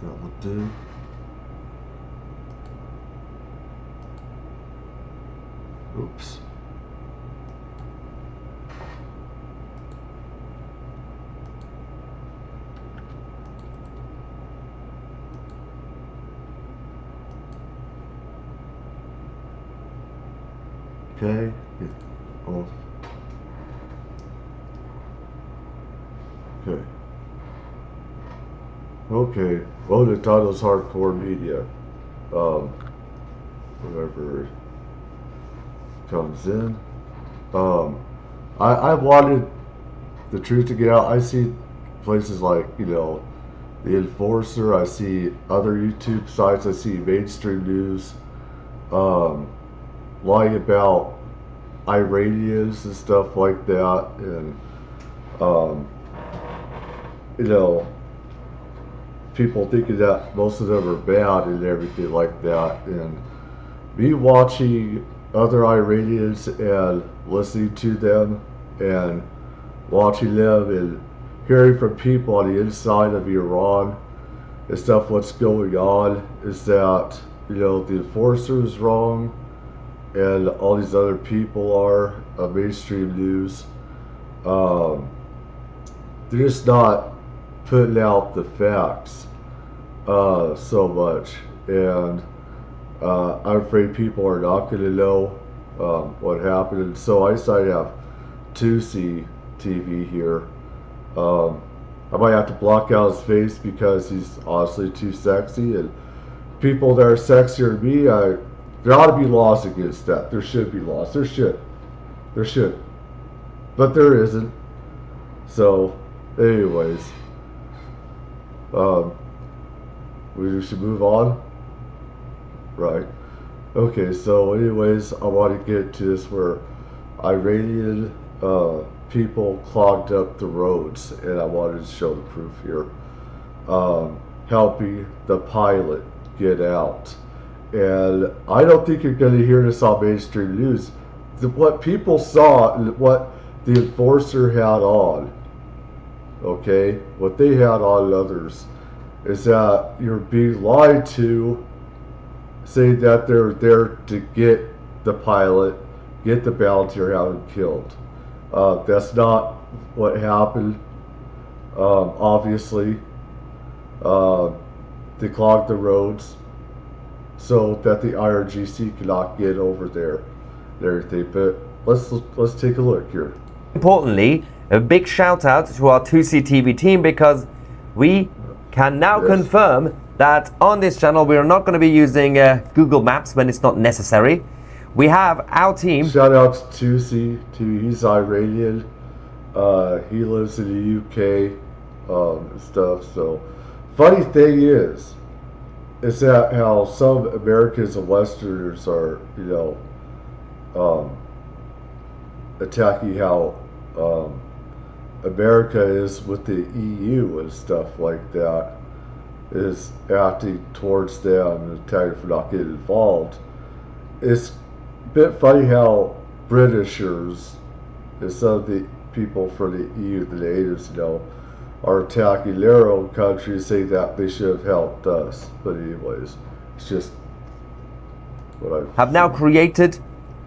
That will do. Oops. Okay. Oh. Okay. Okay. Well, the title's Hardcore Media. Whatever comes in. I wanted the truth to get out. I see places like, The Enforcer. I see other YouTube sites. I see mainstream news lying about Iranians and stuff like that. And, people thinking that most of them are bad and everything like that. And me watching other Iranians and listening to them and watching them and hearing from people on the inside of Iran and stuff what's going on is that, the Enforcer is wrong and all these other people are mainstream news. They're just not putting out the facts so much, and I'm afraid people are not going to know what happened. And so I decided to have 2C TV here. I might have to block out his face because he's honestly too sexy, and people that are sexier than me, there ought to be laws against that. There should be laws. There should, but there isn't. So, anyways, we should move on. Right. Okay, so anyways, I want to get to this where Iranian people clogged up the roads, and I wanted to show the proof here. Helping the pilot get out. And I don't think you're going to hear this on mainstream news. What people saw and what the Enforcer had on, okay, what they had on others, is that you're being lied to, saying that they're there to get the pilot, get the bounty, or have him killed. That's not what happened. Obviously, they clogged the roads so that the IRGC cannot get over there and everything. But let's take a look here. Importantly, a big shout out to our 2C TV team, because we can now confirm that on this channel we are not going to be using Google Maps when it's not necessary. We have our team. Shout out to 2C TV. He's Iranian. He lives in the UK and stuff. So, funny thing is that how some Americans and Westerners are, attacking how America is with the EU and stuff like that, is acting towards them and attacking for not getting involved. It's a bit funny how Britishers and some of the people from the EU, the natives, are attacking their own country, saying that they should have helped us. But anyways, it's just what I have now created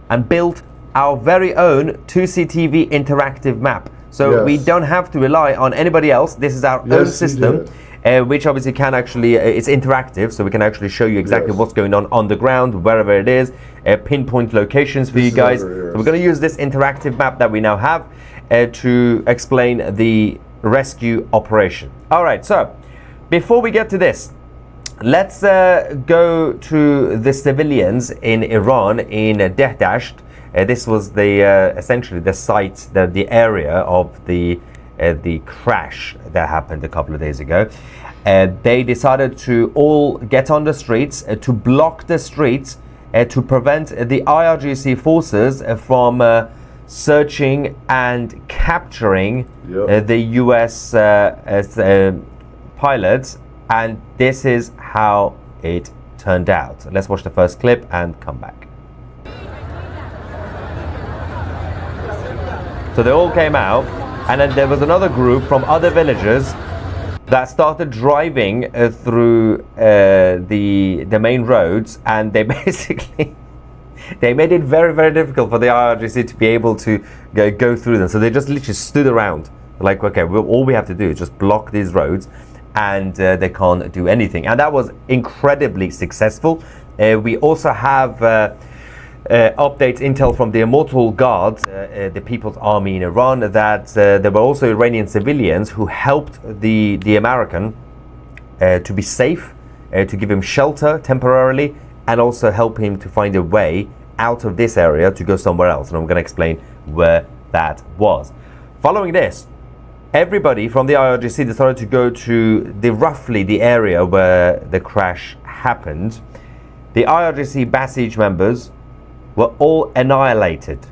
and built our very own 2C TV interactive map. So we don't have to rely on anybody else. This is our own system, which obviously can actually, it's interactive, so we can actually show you exactly what's going on the ground, wherever it is, pinpoint locations for you guys. So we're going to use this interactive map that we now have to explain the rescue operation. All right, so before we get to this, let's go to the civilians in Iran, in Dehdasht. This was the essentially the site, the area of the crash that happened a couple of days ago. They decided to all get on the streets, to block the streets, to prevent the IRGC forces from searching and capturing the US pilots, and this is how it turned out. Let's watch the first clip and come back. So they all came out, and then there was another group from other villages that started driving through the main roads, and they basically they made it very, very difficult for the IRGC to be able to go through them. So they just literally stood around, like, okay, all we have to do is just block these roads, and they can't do anything. And that was incredibly successful. We also have updates, intel from the Immortal Guard, the People's Army in Iran, that there were also Iranian civilians who helped the American to be safe, to give him shelter temporarily, and also help him to find a way out of this area to go somewhere else. And I'm going to explain where that was. Following this, everybody from the IRGC decided to go to roughly the area where the crash happened. The IRGC Basij members were all annihilated.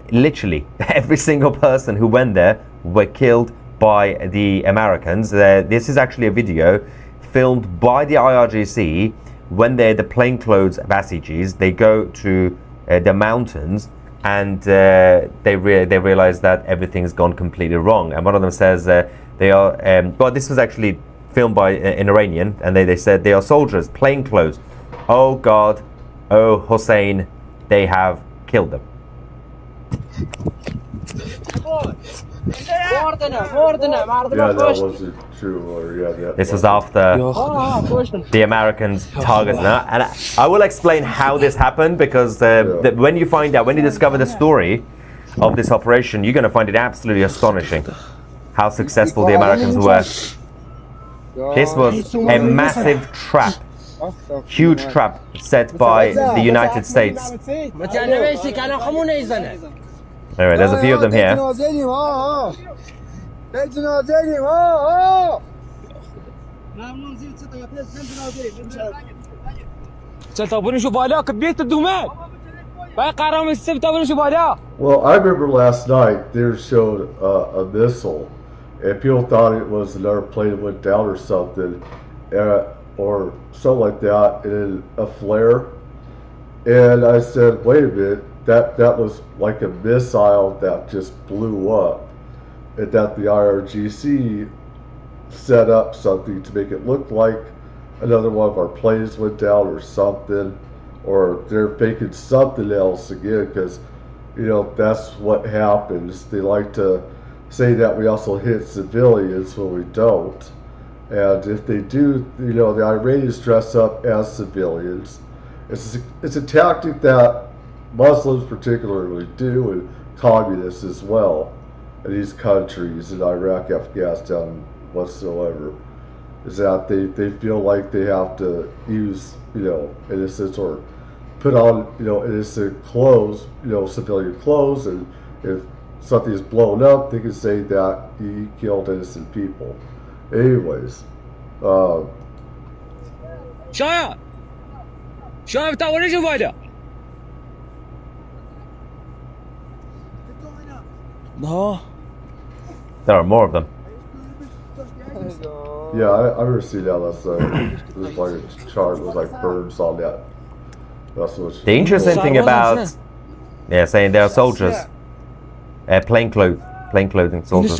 Literally, every single person who went there were killed by the Americans. This is actually a video filmed by the IRGC when they're the plainclothes Basijis. They go to the mountains, and they realize that everything's gone completely wrong. And one of them says they are, well, this was actually filmed by an Iranian, and they said they are soldiers, plainclothes. Oh God, oh Hussein, they have killed them. Yeah, that wasn't true. Or, yeah, this was after the Americans targeted them. And I will explain how this happened, because when you find out, when you discover the story of this operation, you're going to find it absolutely astonishing how successful the Americans were. This was a massive trap, huge trap set by the United States. Anyway, there's a few of them here. Well, I remember last night they showed a missile, and people thought it was another plane that went down or something, or something like that, and a flare. And I said, wait a minute. That was like a missile that just blew up, and that the IRGC set up something to make it look like another one of our planes went down or something, or they're faking something else again, because, you know, that's what happens. They like to say that we also hit civilians when we don't, and if they do, you know, the Iranians dress up as civilians. It's a tactic that Muslims particularly do, and communists as well, in these countries, in Iraq, Afghanistan, whatsoever, is that they feel like they have to use, you know, innocents, or put on, you know, innocent clothes, you know, civilian clothes, and if something is blown up, they can say that he killed innocent people. Anyways, there are more of them. Yeah, I remember seeing that last night. It was like a chart with like birds on that. That's what. The interesting thing about, saying they are soldiers, plainclothing soldiers.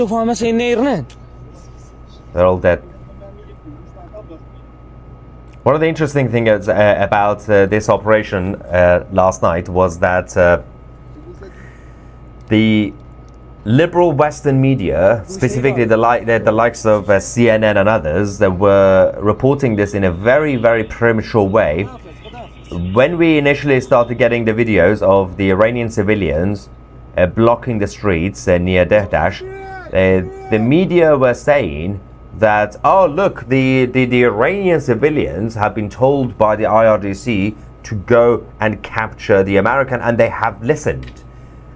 They're all dead. One of the interesting things about this operation last night was that the liberal Western media, specifically the likes of CNN and others, that were reporting this in a very, very premature way. When we initially started getting the videos of the Iranian civilians blocking the streets near Dehdash, the media were saying that, oh look, the Iranian civilians have been told by the IRGC to go and capture the American, and they have listened.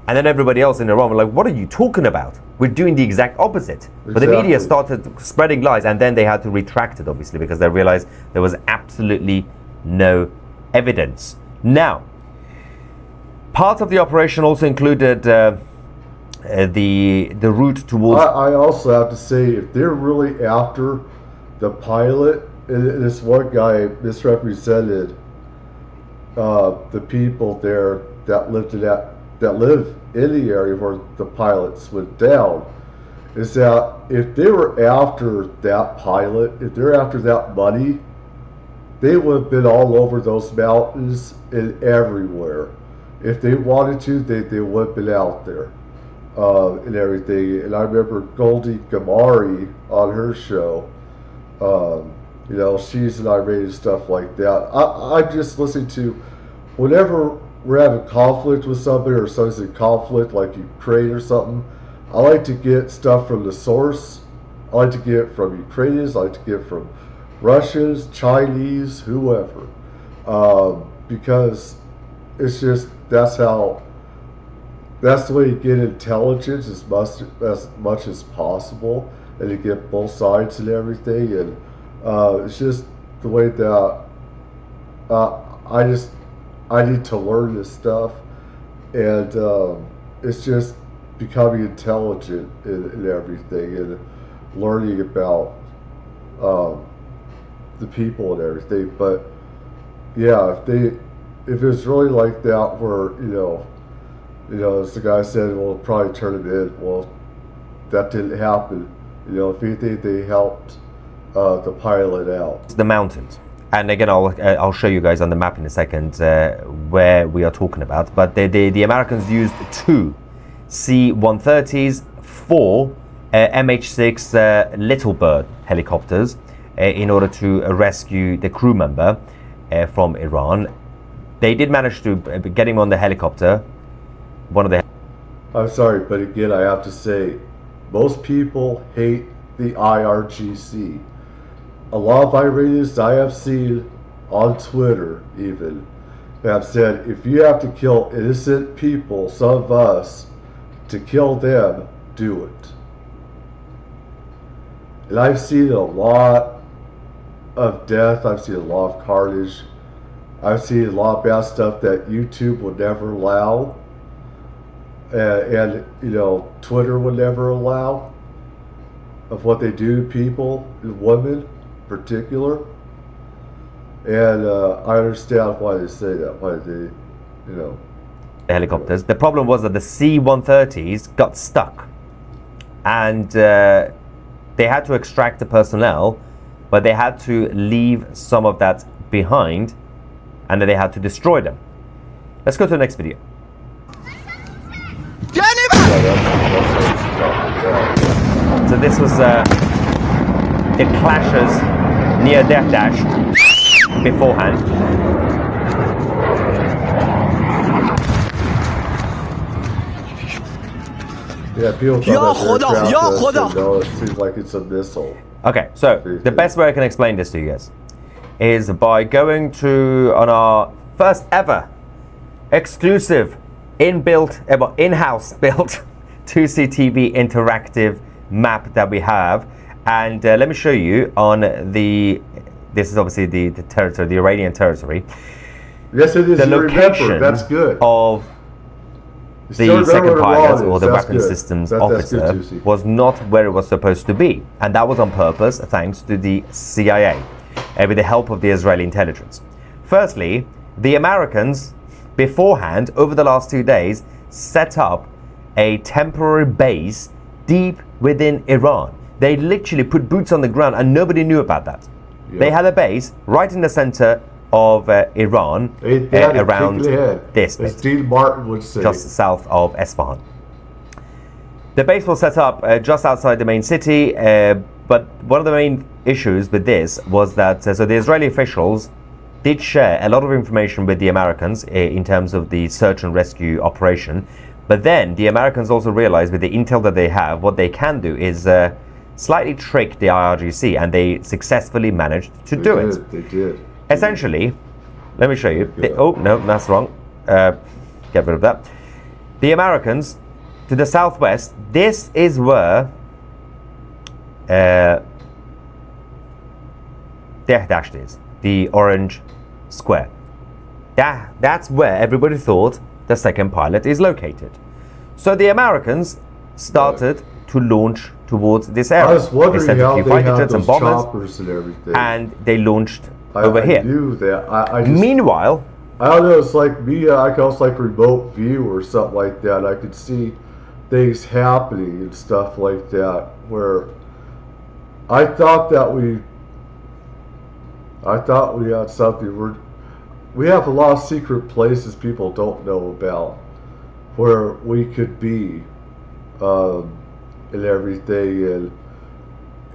And then everybody else in Iran were like, what are you talking about? We're doing the exact opposite. Exactly. But the media started spreading lies, and then they had to retract it, obviously, because they realized there was absolutely no evidence. Now, part of the operation also included the route towards... I also have to say, if they're really after the pilot, and this one guy misrepresented the people there that live in the area where the pilots went down, is that if they were after that pilot, if they're after that money, they would have been all over those mountains and everywhere. If they wanted to, they would have been out there and everything. And I remember Goldie Gamari on her show. You know, she's an Iranian, stuff like that. I'm just listening to, whenever we're having conflict with somebody or something's in conflict, like Ukraine or something, I like to get stuff from the source. I like to get it from Ukrainians. I like to get it from Russians, Chinese, whoever. Because it's just, that's the way you get intelligence as much as possible, and you get both sides and everything. And it's just the way that I need to learn this stuff, and it's just becoming intelligent in everything, and learning about the people and everything. But yeah, if it's really like that, where you know, as the guy said, we'll probably turn it in. Well, that didn't happen. You know, if anything, they helped the pilot out. The mountains. And again, I'll show you guys on the map in a second where we are talking about. But the Americans used 2 C-130s, 4 MH-6 Little Bird helicopters in order to rescue the crew member from Iran. They did manage to get him on the helicopter. I'm sorry, but again, I have to say, most people hate the IRGC. A lot of Iranians I have seen on Twitter even have said, if you have to kill innocent people, some of us, to kill them, do it. And I've seen a lot of death. I've seen a lot of carnage. I've seen a lot of bad stuff that YouTube would never allow. And you know, Twitter would never allow, of what they do to people, women in particular. And I understand why they say that, why they, you know. Helicopters. The problem was that the C-130s got stuck, and they had to extract the personnel, but they had to leave some of that behind, and then they had to destroy them. Let's go to the next video. So this was the clashes near Dehdash beforehand. Yeah, people thought it seems like it's a missile. Okay, so the best way I can explain this to you guys is by going to, on our first ever exclusive in-house built 2CTV interactive map that we have, and let me show you on this is obviously the territory, the Iranian territory. Yes, it is. The location that's good. of the second pilot, or the weapons systems officer, was not where it was supposed to be, and that was on purpose, thanks to the CIA, with the help of the Israeli intelligence. Firstly, the Americans beforehand, over the last 2 days, set up a temporary base deep within Iran. They literally put boots on the ground, and nobody knew about that. Yep. They had a base right in the center of Iran, around this bit, Steve Martin would say, just south of Esfahan. The base was set up just outside the main city, but one of the main issues with this was that so the Israeli officials did share a lot of information with the Americans in terms of the search and rescue operation, but then the Americans also realized, with the intel that they have, what they can do is slightly trick the IRGC, and they successfully managed to do it. They did. Essentially, let me show you. Oh, no, that's wrong. Get rid of that. The Americans, to the southwest, this is where Dehdash is, the orange square. That's where everybody thought the second pilot is located. So the Americans started to launch towards this area. I was wondering they sent how a few they fighter had jets and those bombers, choppers and everything. and they launched over here. I knew that. I just, Meanwhile, I don't know. It's like me. I could also like remote view or something like that. I could see things happening and stuff like that, where I thought we had something. We have a lot of secret places people don't know about where we could be, and everything.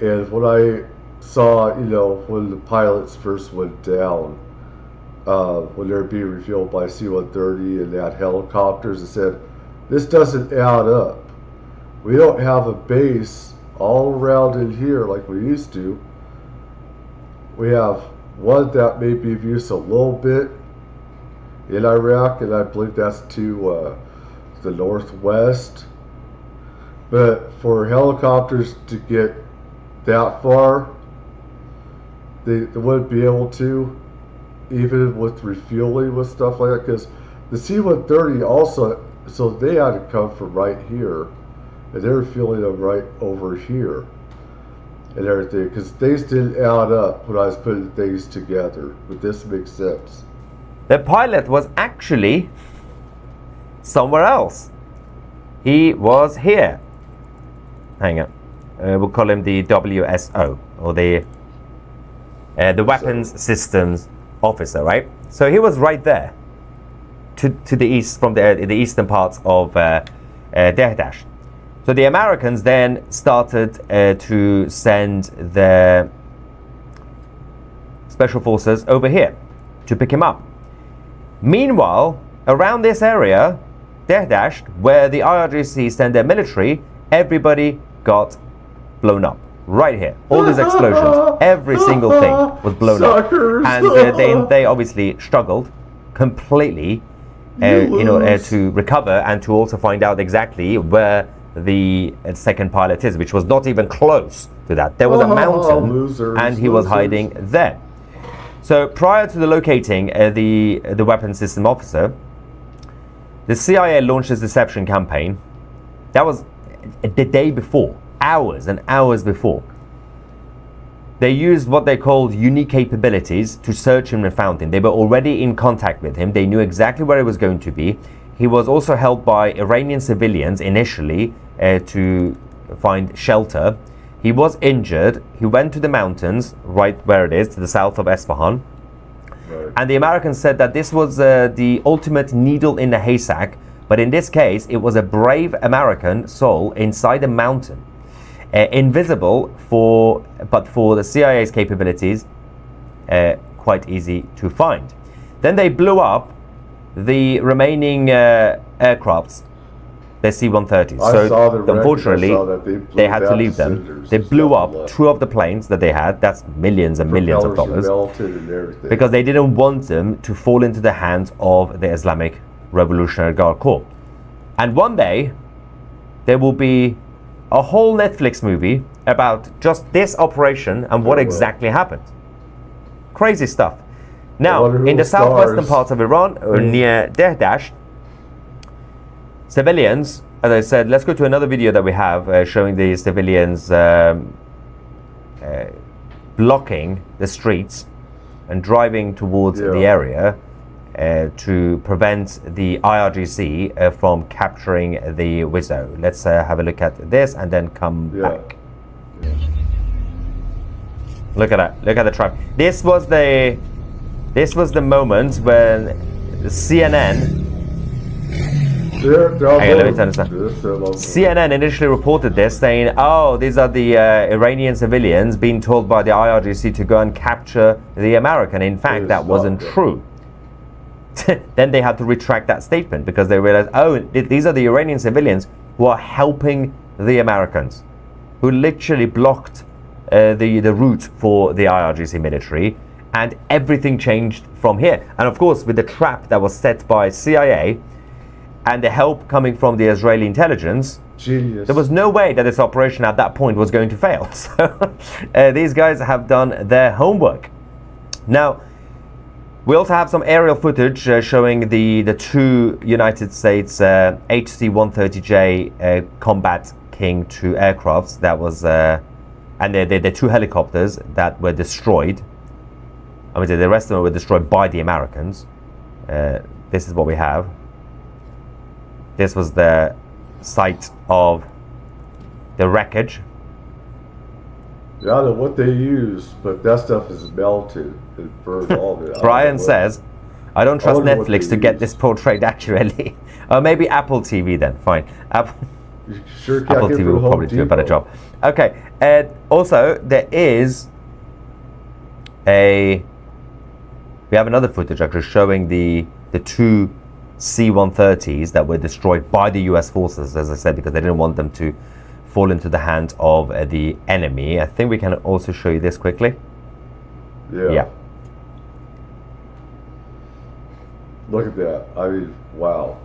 And when I saw, when the pilots first went down, when they're being refueled by C-130 and they had helicopters, it said, this doesn't add up. We don't have a base all around in here like we used to. We have one that may be of use a little bit in Iraq, and I believe that's to the northwest. But for helicopters to get that far, they wouldn't be able to, even with refueling with stuff like that, because the C-130 also, so they had to come from right here, and they were fueling them right over here and everything, because things didn't add up when I was putting things together, but this makes sense. The pilot was actually somewhere else. He was here. Hang on. We'll call him the WSO, or the Weapons Systems Officer, right? So he was right there, to the east, from the eastern parts of Dehdash. So the Americans then started to send their special forces over here to pick him up. Meanwhile, around this area, Dehdash, where the IRGC send their military, everybody got blown up. Right here. All these explosions, every single thing was blown up. And they obviously struggled completely in order to recover and to also find out exactly where the second pilot is, which was not even close to that. There was a mountain, and he was hiding there. So prior to the locating the weapons system officer, the CIA launched this deception campaign. That was the day before, hours and hours before. They used what they called unique capabilities to search him and found him. They were already in contact with him. They knew exactly where he was going to be. He was also held by Iranian civilians initially to find shelter. He was injured. He went to the mountains, right where it is, to the south of Esfahan. Right. And the Americans said that this was the ultimate needle in the haystack. But in this case, it was a brave American soul inside a mountain. Invisible but for the CIA's capabilities, quite easy to find. Then they blew up the remaining aircrafts, the C-130s. So unfortunately, they had to leave them. They blew up two of the planes that they had. That's millions and millions of dollars, because they didn't want them to fall into the hands of the Islamic Revolutionary Guard Corps. And one day, there will be a whole Netflix movie about just this operation and what exactly happened. Crazy stuff. Now, in the southwestern parts of Iran, or near Dehdash, civilians, as I said, let's go to another video that we have showing the civilians blocking the streets and driving towards the area to prevent the IRGC from capturing the Wizzo. Let's have a look at this and then come back. Look at that. Look at the truck. This was the moment when the CNN. Let me turn this on. CNN initially reported this, saying, "Oh, these are the Iranian civilians being told by the IRGC to go and capture the American." In fact, that wasn't true. Then they had to retract that statement because they realized, oh, these are the Iranian civilians who are helping the Americans, who literally blocked the route for the IRGC military, and everything changed from here. And of course, with the trap that was set by CIA and the help coming from the Israeli intelligence, genius, there was no way that this operation at that point was going to fail. So these guys have done their homework. Now, we also have some aerial footage showing the two United States HC-130J Combat King 2 aircrafts that was, and the two helicopters that were destroyed. I mean, the rest of them were destroyed by the Americans. This is what we have. This was the site of the wreckage. Yeah, I don't know what they use, but that stuff is melted and burned all of it. Brian says, I don't trust Netflix to get this portrayed accurately. Maybe Apple TV then, fine. Apple TV will probably do a better job. Okay, also there is we have another footage actually showing the two C-130s that were destroyed by the US forces, as I said, because they didn't want them to fall into the hands of the enemy. I think we can also show you this quickly. Yeah. Look at that. I mean, wow.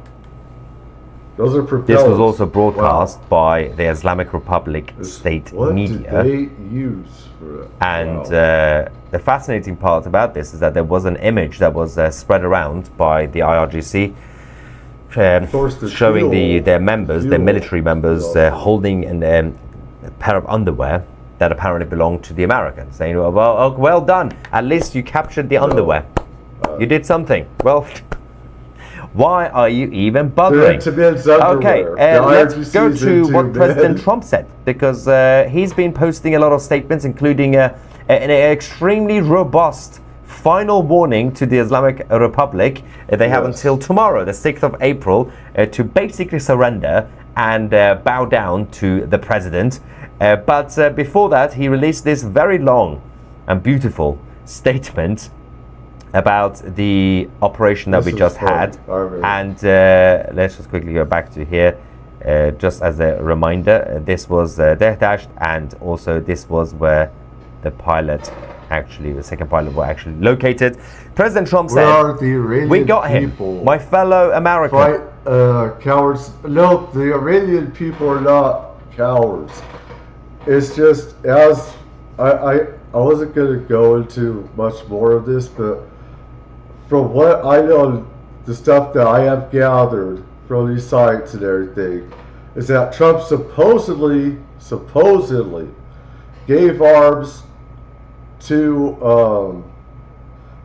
Those are propellers. This was also broadcast by the Islamic Republic state media. What did they use for that? And the fascinating part about this is that there was an image that was spread around by the IRGC showing their members, their military members, holding a pair of underwear that apparently belonged to the Americans, saying, well done, at least you captured the underwear. You did something. Well, why are you even bothering? Okay, let's go to what President Trump said, because he's been posting a lot of statements, including an extremely robust final warning to the Islamic Republic. They have until tomorrow, the 6th of April, to basically surrender and bow down to the president. But before that, he released this very long and beautiful statement about the operation that we just had. And let's just quickly go back to here. Just as a reminder, this was Dehdash, and also this was where the second pilot was actually located. President Trump said, we got him, my fellow American. Cowards. No, the Iranian people are not cowards. It's just, as I wasn't going to go into much more of this, but from what I know, the stuff that I have gathered from these sites and everything, is that Trump supposedly gave arms to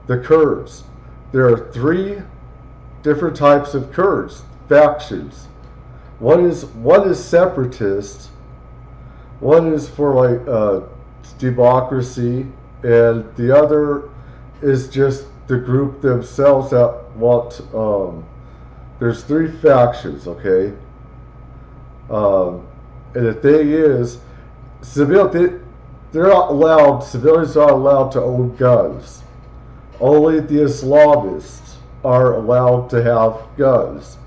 the Kurds. There are 3 different types of Kurds, factions. One is separatist, one is for like democracy, and the other is just the group themselves that want, there's 3 factions, okay? And the thing is, civilians are allowed to own guns. Only the Islamists are allowed to have guns.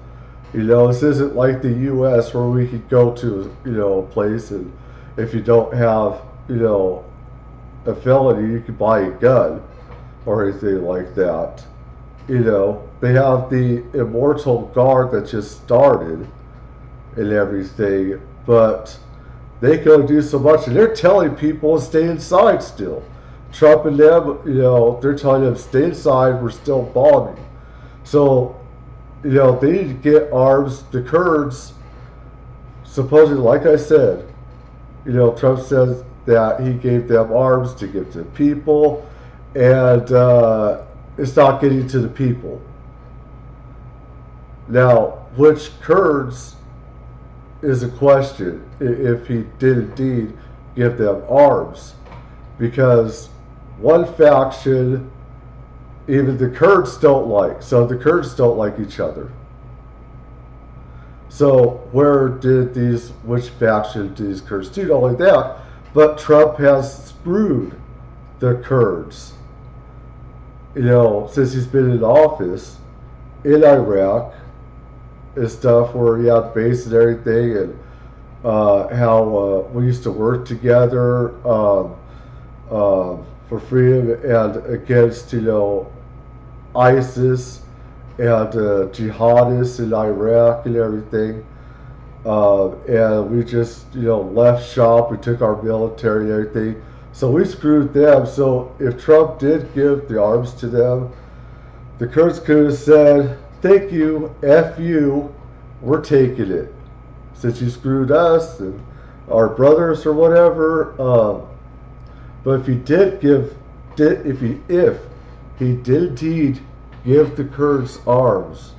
You know, this isn't like the U.S. where we could go to, a place, and if you don't have, a felony, you can buy a gun or anything like that. They have the Immortal Guard that just started and everything, but they can only do so much, and they're telling people to stay inside still. Trump and them, they're telling them stay inside, we're still bombing. So, they need to get arms. The Kurds, supposedly, like I said, Trump says that he gave them arms to give to people, and it's not getting to the people. Now, which Kurds is a question, if he did indeed give them arms, because one faction even the Kurds don't like, so the Kurds don't like each other. So which faction did these Kurds do? Not only that, but Trump has screwed the Kurds, since he's been in office in Iraq and stuff, where he had base and everything, and how we used to work together for freedom and against, ISIS and jihadists in Iraq and everything. And we just, left shop. We took our military and everything. So we screwed them. So if Trump did give the arms to them, the Kurds could have said, thank you, F you, we're taking it. Since you screwed us and our brothers or whatever. But if he did if he did indeed give the Kurds arms,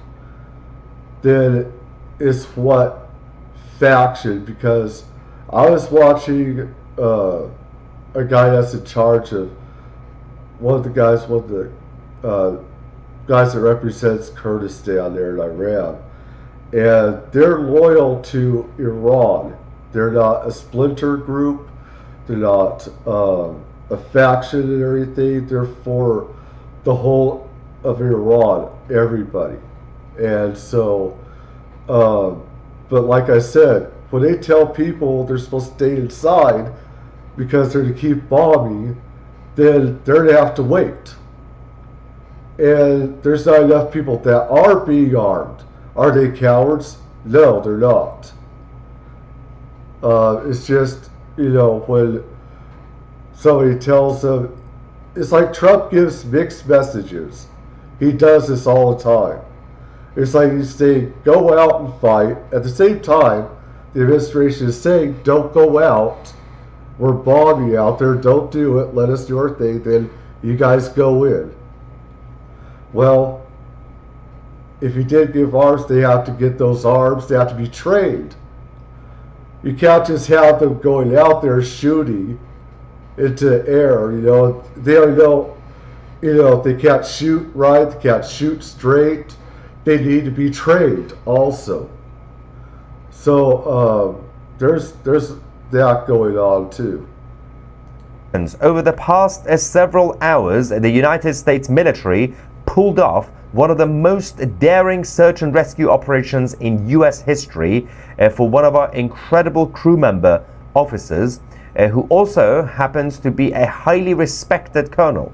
then it's what, faction, because I was watching a guy that's in charge of one of the guys that represents Kurdistan there in Iran, and they're loyal to Iran. They're not a splinter group. They're not a faction and everything. They're for the whole of Iran, everybody. And so, but like I said, when they tell people they're supposed to stay inside because they're to keep bombing, then they're to have to wait. And there's not enough people that are being armed. Are they cowards? No, they're not. It's just, when somebody tells them, it's like Trump gives mixed messages. He does this all the time. It's like he's saying, go out and fight. At the same time, the administration is saying, don't go out. We're bombing out there. Don't do it. Let us do our thing. Then you guys go in. Well, if you did give arms, they have to get those arms. They have to be trained. You can't just have them going out there shooting into the air. They don't know, if they can't shoot right, they can't shoot straight. They need to be trained also. So there's that going on too. Over the past several hours, the United States military pulled off one of the most daring search and rescue operations in US history for one of our incredible crew member officers, who also happens to be a highly respected colonel,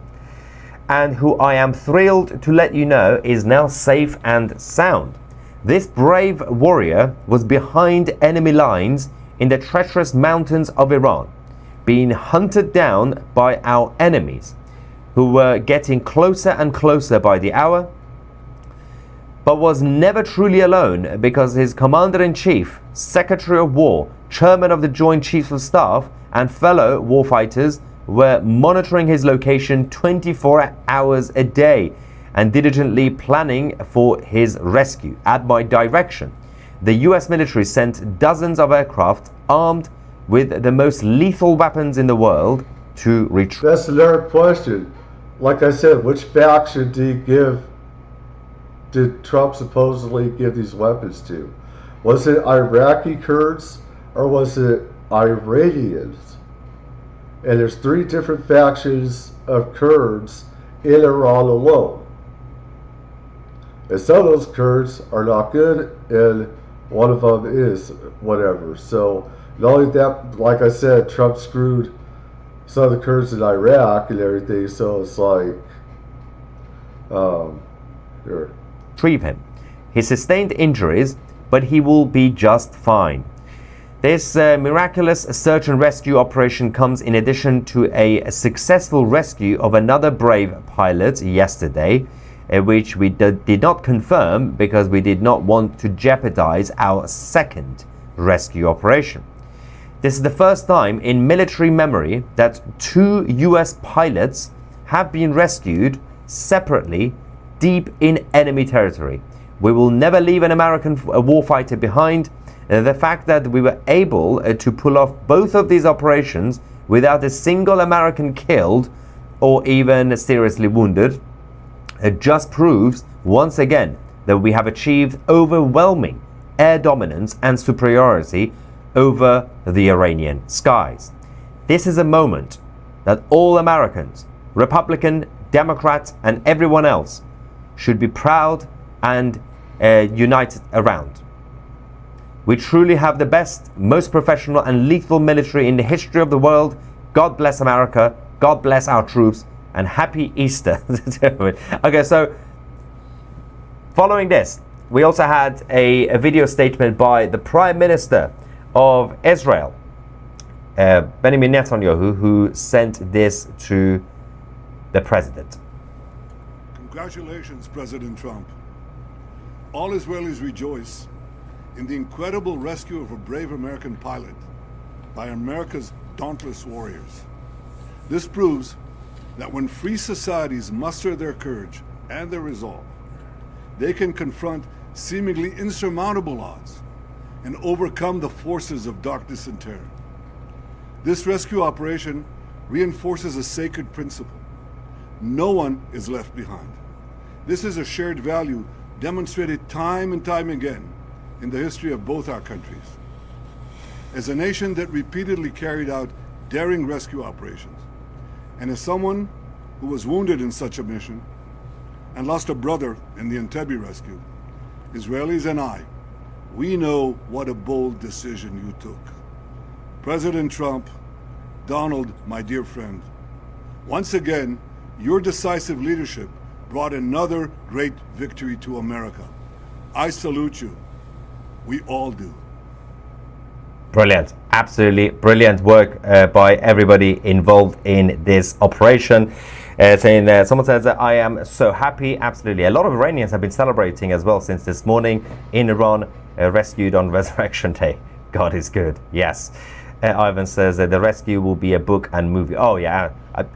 and who I am thrilled to let you know is now safe and sound. This brave warrior was behind enemy lines in the treacherous mountains of Iran, being hunted down by our enemies, who were getting closer and closer by the hour, but was never truly alone, because his commander-in-chief, Secretary of War, Chairman of the Joint Chiefs of Staff, and fellow warfighters were monitoring his location 24 hours a day and diligently planning for his rescue. At my direction, the US military sent dozens of aircraft armed with the most lethal weapons in the world to retrieve. That's another question. Like I said, which faction did Trump supposedly give these weapons to? Was it Iraqi Kurds or was it Iranians? And there's 3 different factions of Kurds in Iran alone. And some of those Kurds are not good, and one of them is whatever. So not only that, like I said, Trump screwed some of the Kurds in Iraq and everything, so it's like, retrieve him. He sustained injuries, but he will be just fine. This miraculous search and rescue operation comes in addition to a successful rescue of another brave pilot yesterday, which we did not confirm because we did not want to jeopardize our second rescue operation. This is the first time in military memory that 2 US pilots have been rescued separately deep in enemy territory. We will never leave an American warfighter behind. The fact that we were able to pull off both of these operations without a single American killed or even seriously wounded just proves once again that we have achieved overwhelming air dominance and superiority over the Iranian skies. This is a moment that all Americans, Republican, Democrat, and everyone else should be proud and united around. We truly have the best, most professional and lethal military in the history of the world. God bless America, God bless our troops, and happy Easter. Okay, so following this, we also had a video statement by the Prime Minister of Israel, Benjamin Netanyahu, who sent this to the President. Congratulations, President Trump. All Israelis rejoice in the incredible rescue of a brave American pilot by America's dauntless warriors. This proves that when free societies muster their courage and their resolve, they can confront seemingly insurmountable odds and overcome the forces of darkness and terror. This rescue operation reinforces a sacred principle. No one is left behind. This is a shared value demonstrated time and time again in the history of both our countries. As a nation that repeatedly carried out daring rescue operations, and as someone who was wounded in such a mission and lost a brother in the Entebbe rescue, Israelis and I, we know what a bold decision you took. President Trump, Donald, my dear friend, once again, your decisive leadership brought another great victory to America. I salute you. We all do. Brilliant. Absolutely brilliant work by everybody involved in this operation. Someone says that I am so happy. Absolutely. A lot of Iranians have been celebrating as well since this morning in Iran, rescued on Resurrection Day. God is good. Yes. Ivan says that the rescue will be a book and movie. Oh, yeah.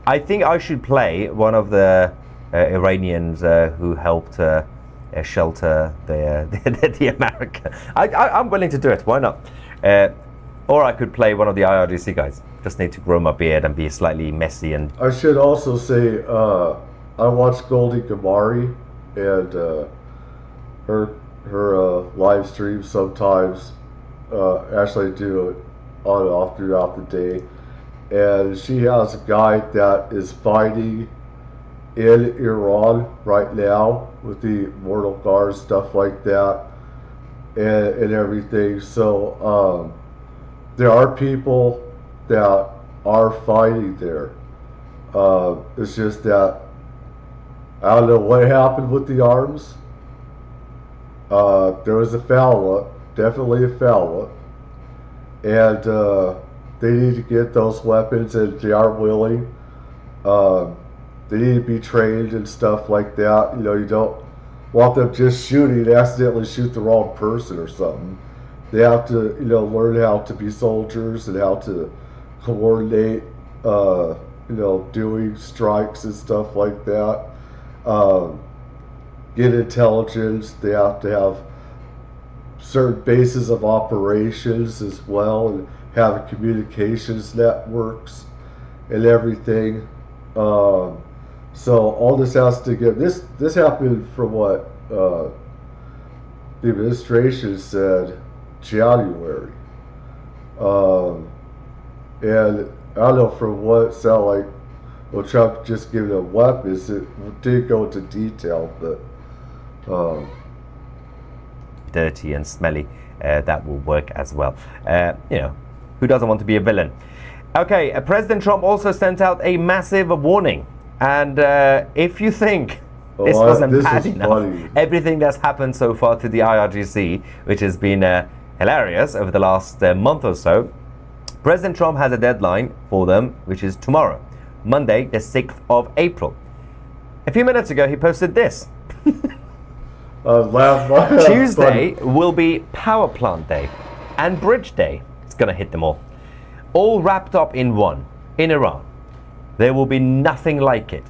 I think I should play one of the Iranians who helped shelter the American. I'm willing to do it. Why not? Or I could play one of the IRGC guys. Just need to grow my beard and be slightly messy. And I should also say I watch Goldie Gamari and her live streams sometimes. Actually, I do it on and off throughout the day. And she has a guy that is fighting in Iran right now with the mortal guards, stuff like that, and everything. So there are people that are fighting there. It's just that I don't know what happened with the arms. There was a foul-up, definitely a foul-up, and they need to get those weapons, and they are willing. They need to be trained and stuff like that. You know, you don't want them just shooting and accidentally shoot the wrong person or something. They have to, you know, learn how to be soldiers and how to coordinate, you know, doing strikes and stuff like that. Get intelligence. They have to have certain bases of operations as well, and have communications networks and everything. So all this has to get this happened from what the administration said January, and I don't know from what it sounded like. Well, Trump just giving them weapons. It did go into detail, but dirty and smelly, that will work as well. You know, who doesn't want to be a villain? Okay, President Trump also sent out a massive warning. And if you think this wasn't bad enough, funny. Everything that's happened so far to the IRGC, which has been hilarious over the last month or so, President Trump has a deadline for them, which is tomorrow, Monday, the 6th of April. A few minutes ago, he posted this. Tuesday will be Power Plant Day and Bridge Day. It's going to hit them all wrapped up in one, in Iran. There will be nothing like it.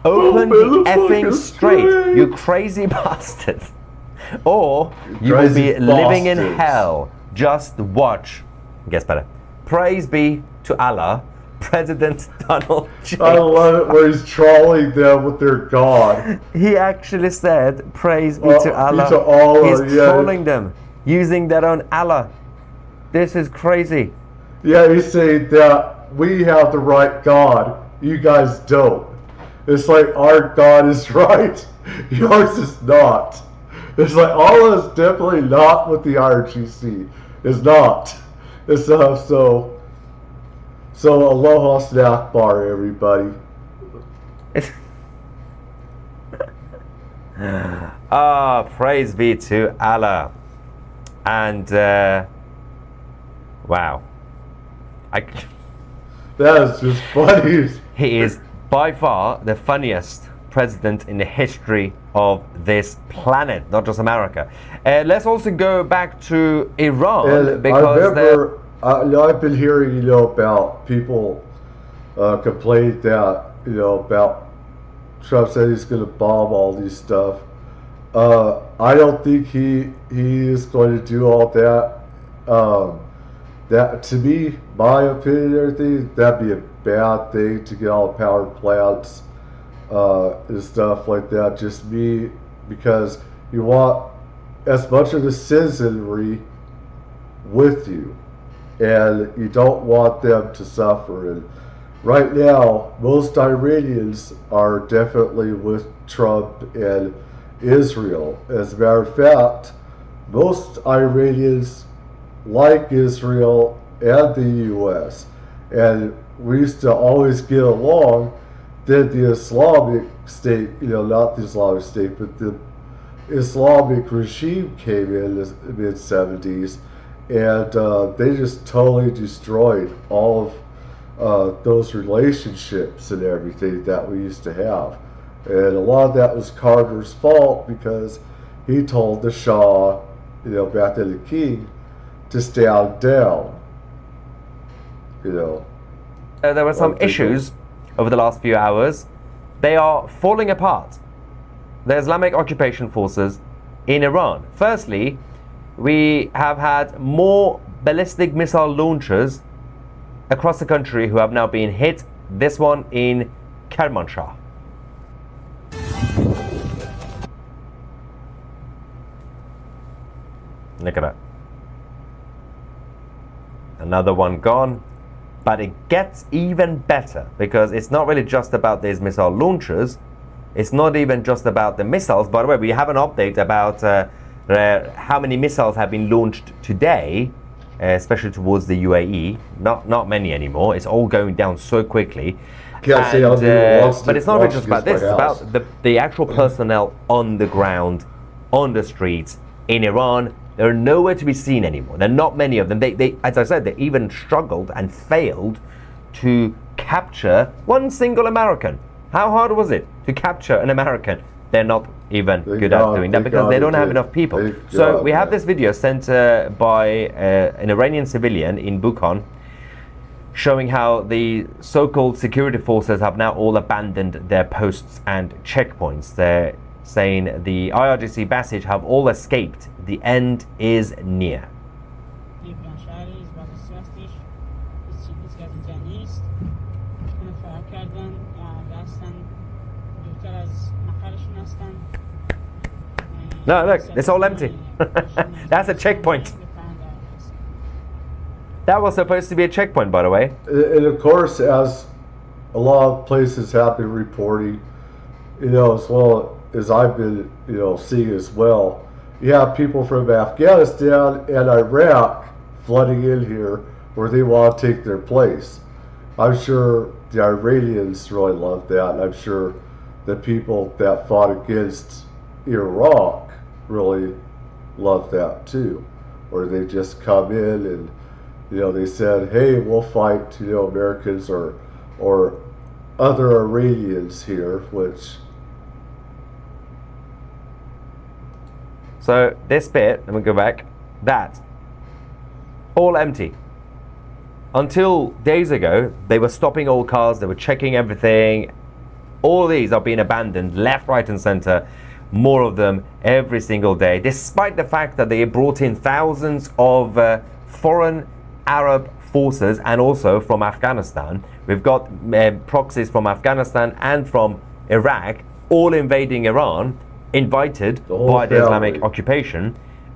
Open the effing straight, you crazy bastards. Or you will be living in hell. Just watch. Gets better. Praise be to Allah, President Donald J. I love it where he's trolling them with their God. He actually said, praise be to Allah. He's trolling them, using their own Allah. This is crazy. Yeah, he's saying that we have the right God. You guys don't. It's like our God is right. Yours is not. It's like Allah is definitely not with the IRGC. It's not. It's so aloha snack bar, everybody. Praise be to Allah. And wow. That is just funny. He is by far the funniest president in the history of this planet, not just America. Let's also go back to Iran, and because I remember, I've been hearing, about people complain that, about Trump said he's going to bomb all these stuff. I don't think he is going to do all that. That, to me, my opinion and everything, that'd be a bad thing to get all the power plants and stuff like that. Just me, because you want as much of the citizenry with you, and you don't want them to suffer. And right now, most Iranians are definitely with Trump and Israel. As a matter of fact, most Iranians like Israel and the U.S. And we used to always get along. Then the Islamic State, not the Islamic State, but the Islamic regime came in the mid-70s, and they just totally destroyed all of those relationships and everything that we used to have. And a lot of that was Carter's fault, because he told the Shah, back then the king, to stand down. There were some issues over the last few hours. They are falling apart. The Islamic occupation forces in Iran. Firstly, we have had more ballistic missile launchers across the country who have now been hit. This one in Kermanshah. Look at that. Another one gone. But it gets even better, because it's not really just about these missile launchers. It's not even just about the missiles. By the way, we have an update about how many missiles have been launched today, especially towards the UAE. Not many anymore. It's all going down so quickly. But it's not really just about this. It's about the actual personnel on the ground, on the streets in Iran. They're nowhere to be seen anymore. There are not many of them. They, as I said, they even struggled and failed to capture one single American. How hard was it to capture an American? They're not even good at doing that, because they don't have enough people. So we have this video sent by an Iranian civilian in Bukhan, showing how the so-called security forces have now all abandoned their posts and checkpoints. They're saying the IRGC Basij have all escaped. The end is near. No, look, it's all empty. That's a checkpoint. That was supposed to be a checkpoint, by the way. And of course, as a lot of places have been reporting, as well as I've been, seeing as well, you have people from Afghanistan and Iraq flooding in here where they want to take their place. I'm sure the Iranians really love that, and I'm sure the people that fought against Iraq really love that too, where they just come in and they said, hey, we'll fight Americans or other Iranians here, which. So this bit, let me go back, that, all empty. Until days ago, they were stopping all cars, they were checking everything. All these are being abandoned, left, right and center, more of them every single day, despite the fact that they brought in thousands of foreign Arab forces, and also from Afghanistan. We've got proxies from Afghanistan and from Iraq, all invading Iran, invited by the Islamic occupation,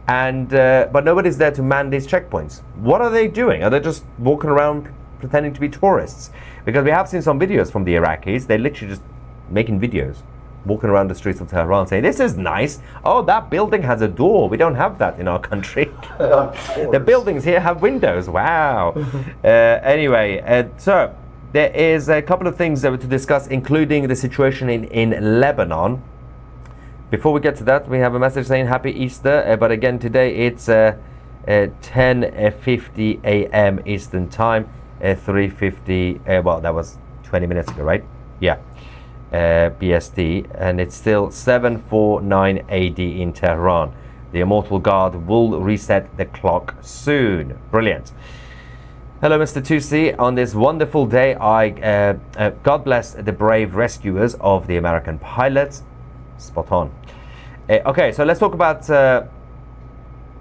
and but nobody's there to man these checkpoints. What are they doing? Are they just walking around pretending to be tourists? Because we have seen some videos from the Iraqis. They're literally just making videos, walking around the streets of Tehran saying, this is nice. Oh, that building has a door. We don't have that in our country. The buildings here have windows. Wow. Anyway, so there is a couple of things that we're to discuss, including the situation in Lebanon. Before we get to that, we have a message saying Happy Easter, but again today it's 10:50 a.m. Eastern Time, 3:50, well that was 20 minutes ago, right? Yeah, BST, and it's still 7:49 AD in Tehran. The Immortal Guard will reset the clock soon. Brilliant. Hello, Mr. 2C. On this wonderful day, God bless the brave rescuers of the American pilots. Spot on. Okay, so let's talk about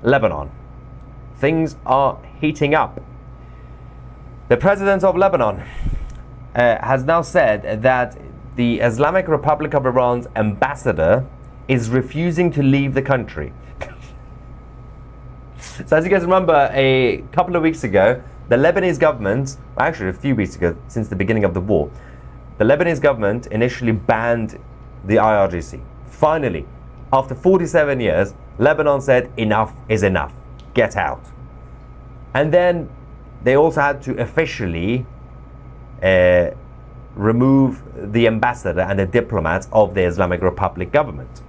Lebanon. things are heating up. The president of Lebanon has now said that the Islamic Republic of Iran's ambassador is refusing to leave the country. So as you guys remember, a couple of weeks ago, the Lebanese government, actually a few weeks ago, since the beginning of the war, the Lebanese government initially banned the IRGC. Finally, after 47 years, Lebanon said enough is enough, get out. And then they also had to officially remove the ambassador and the diplomats of the Islamic Republic government.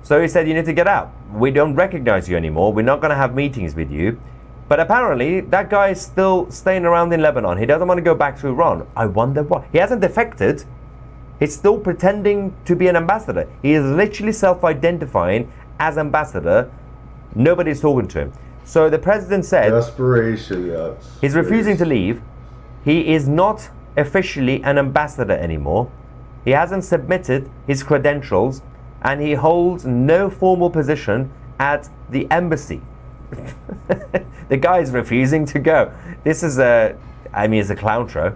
So he said, you need to get out. We don't recognize you anymore. We're not going to have meetings with you. But apparently, that guy is still staying around in Lebanon. He doesn't want to go back to Iran. I wonder why. He hasn't defected. He's still pretending to be an ambassador. He is literally self-identifying as ambassador. Nobody's talking to him. So the president said... Desperation, yes. He's refusing to leave. He is not officially an ambassador anymore. He hasn't submitted his credentials, and he holds no formal position at the embassy. The guy is refusing to go. This is it's a clown show,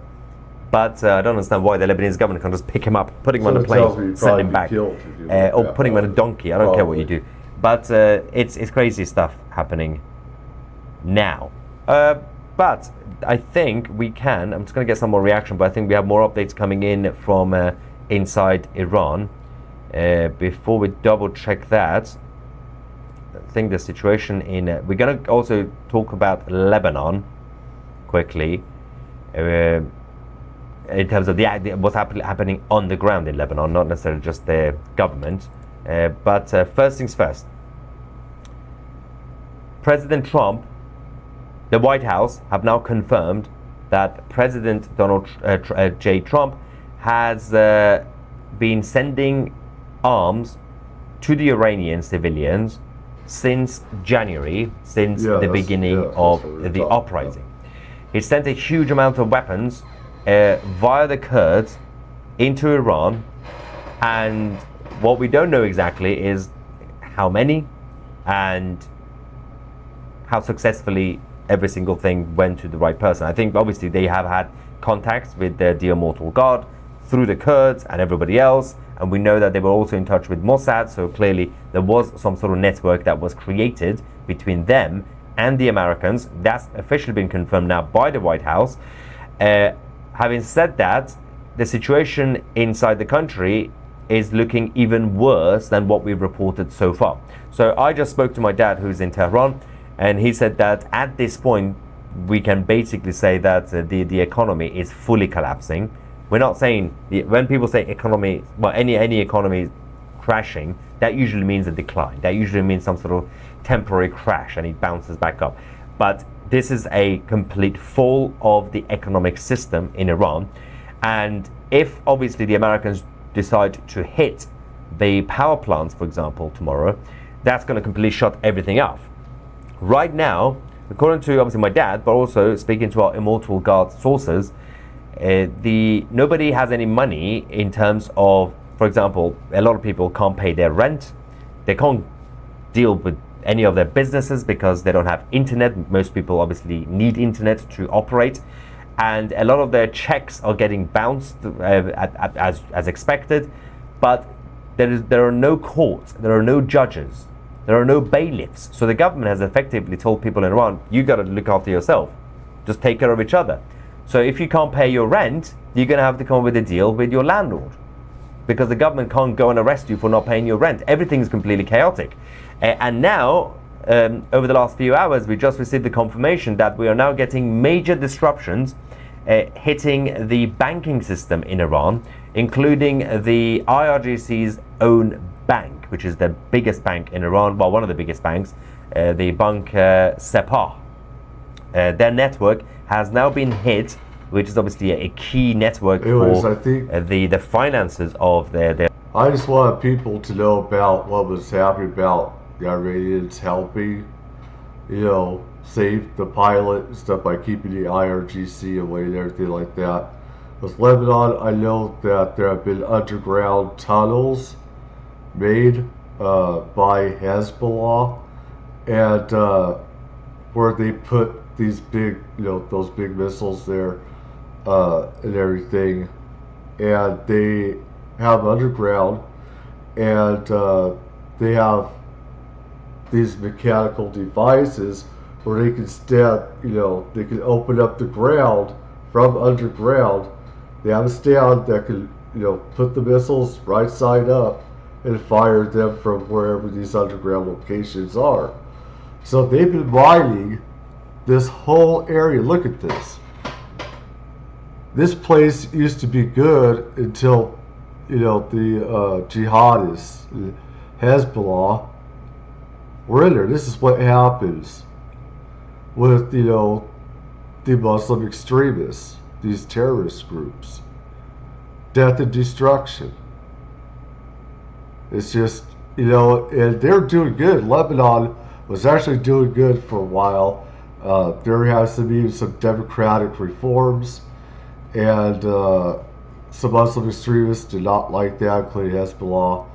but I don't understand why the Lebanese government can't just pick him up, put him on a plane, send him back, or put him on a donkey. I don't care what you do, but it's crazy stuff happening now. But I think we can. I'm just going to get some more reaction, but I think we have more updates coming in from inside Iran. Before we double check that, I think the situation in we're going to also talk about Lebanon quickly in terms of what's happening on the ground in Lebanon, not necessarily just the government. But first things first, President Trump, the White House have now confirmed that President Donald J. Trump has been sending arms to the Iranian civilians since January, since the beginning of the uprising. He sent a huge amount of weapons via the Kurds into Iran, and what we don't know exactly is how many and how successfully every single thing went to the right person. I think obviously they have had contacts with the Immortal Guard through the Kurds and everybody else, and we know that they were also in touch with Mossad, so clearly there was some sort of network that was created between them and the Americans. That's officially been confirmed now by the White House. Having said that, the situation inside the country is looking even worse than what we've reported so far. So I just spoke to my dad, who's in Tehran, and he said that at this point we can basically say that the economy is fully collapsing. We're not saying, when people say economy, well, any economy crashing, that usually means a decline. That usually means some sort of temporary crash and it bounces back up. But this is a complete fall of the economic system in Iran. And if obviously the Americans decide to hit the power plants, for example, tomorrow, that's going to completely shut everything off. Right now, according to obviously my dad, but also speaking to our Immortal Guard sources, nobody has any money in terms of, for example, a lot of people can't pay their rent. They can't deal with any of their businesses because they don't have internet. Most people obviously need internet to operate, and a lot of their checks are getting bounced as expected. But there are no courts, there are no judges, there are no bailiffs. So the government has effectively told people in Iran, you got to look after yourself, just take care of each other. So if you can't pay your rent, you're going to have to come up with a deal with your landlord, because the government can't go and arrest you for not paying your rent. Everything's completely chaotic. And now, over the last few hours, we just received the confirmation that we are now getting major disruptions hitting the banking system in Iran, including the IRGC's own bank, which is the biggest bank in Iran, well, one of the biggest banks, the Bank Sepah. Their network has now been hit, which is obviously a key network for the finances of their... I just wanted people to know about what was happening, about the Iranians helping, save the pilot and stuff by keeping the IRGC away and everything like that. With Lebanon, I know that there have been underground tunnels made by Hezbollah, and where they put these big, those big missiles there, and everything, and they have underground, and they have these mechanical devices where they can they can open up the ground from underground. They have a stand that can, put the missiles right side up and fire them from wherever these underground locations are. So they've been mining this whole area. Look at this. This place used to be good until, the jihadists, Hezbollah, were in there. This is what happens with, the Muslim extremists, these terrorist groups. Death and destruction. It's just, and they're doing good. Lebanon was actually doing good for a while. There has to be some democratic reforms, and some Muslim extremists did not like that, including Hezbollah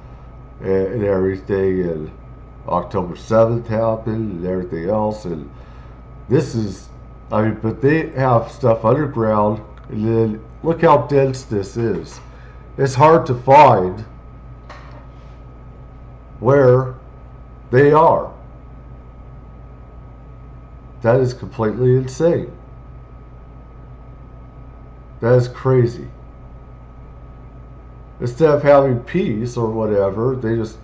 and everything, and October 7th happened and everything else, and this is, but they have stuff underground, and then look how dense this is. It's hard to find where they are. That is completely insane. That is crazy. Instead of having peace or whatever, they just,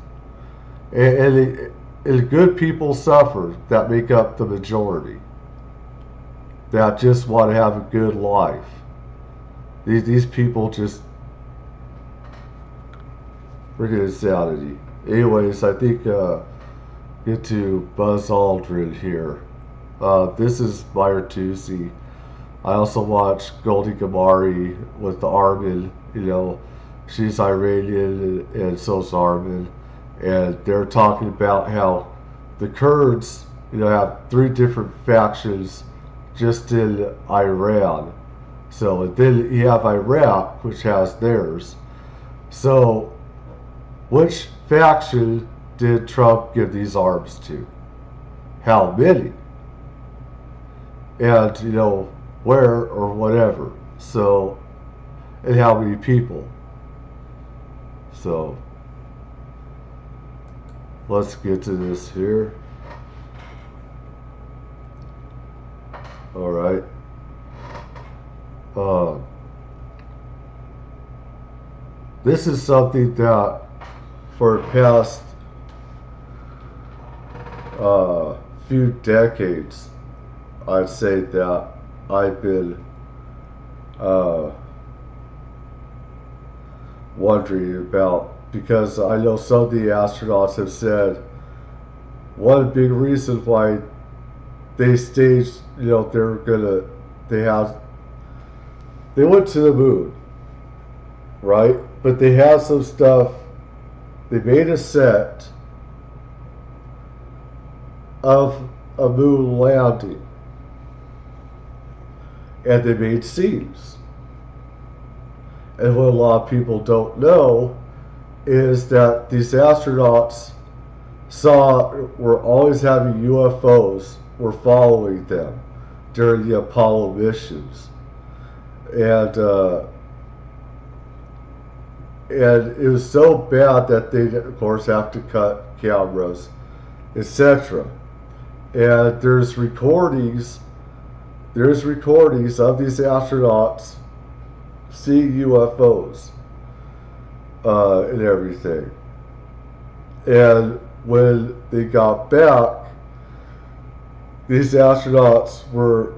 and good people suffer that make up the majority, that just want to have a good life. These people just freaking insanity. Anyways, I think get to Buzz Aldrin here. This is Tuesday. I also watch Goldie Gamari with the Armin. She's Iranian and so's Armin, and they're talking about how the Kurds, have 3 different factions just in Iran. So and then you have Iraq, which has theirs. So which faction did Trump give these arms to? How many? And, where or whatever. So, and how many people. So, let's get to this here. Alright. This is something that for the past few decades, I'd say that I've been wondering about, because I know some of the astronauts have said one big reason why they staged, they went to the moon, right? But they have some stuff. They made a set of a moon landing, and they made scenes. And what a lot of people don't know is that these astronauts were always having UFOs were following them during the Apollo missions, and it was so bad that they, of course, have to cut cameras, etc. And there's recordings of these astronauts seeing UFOs and everything. And when they got back, these astronauts were,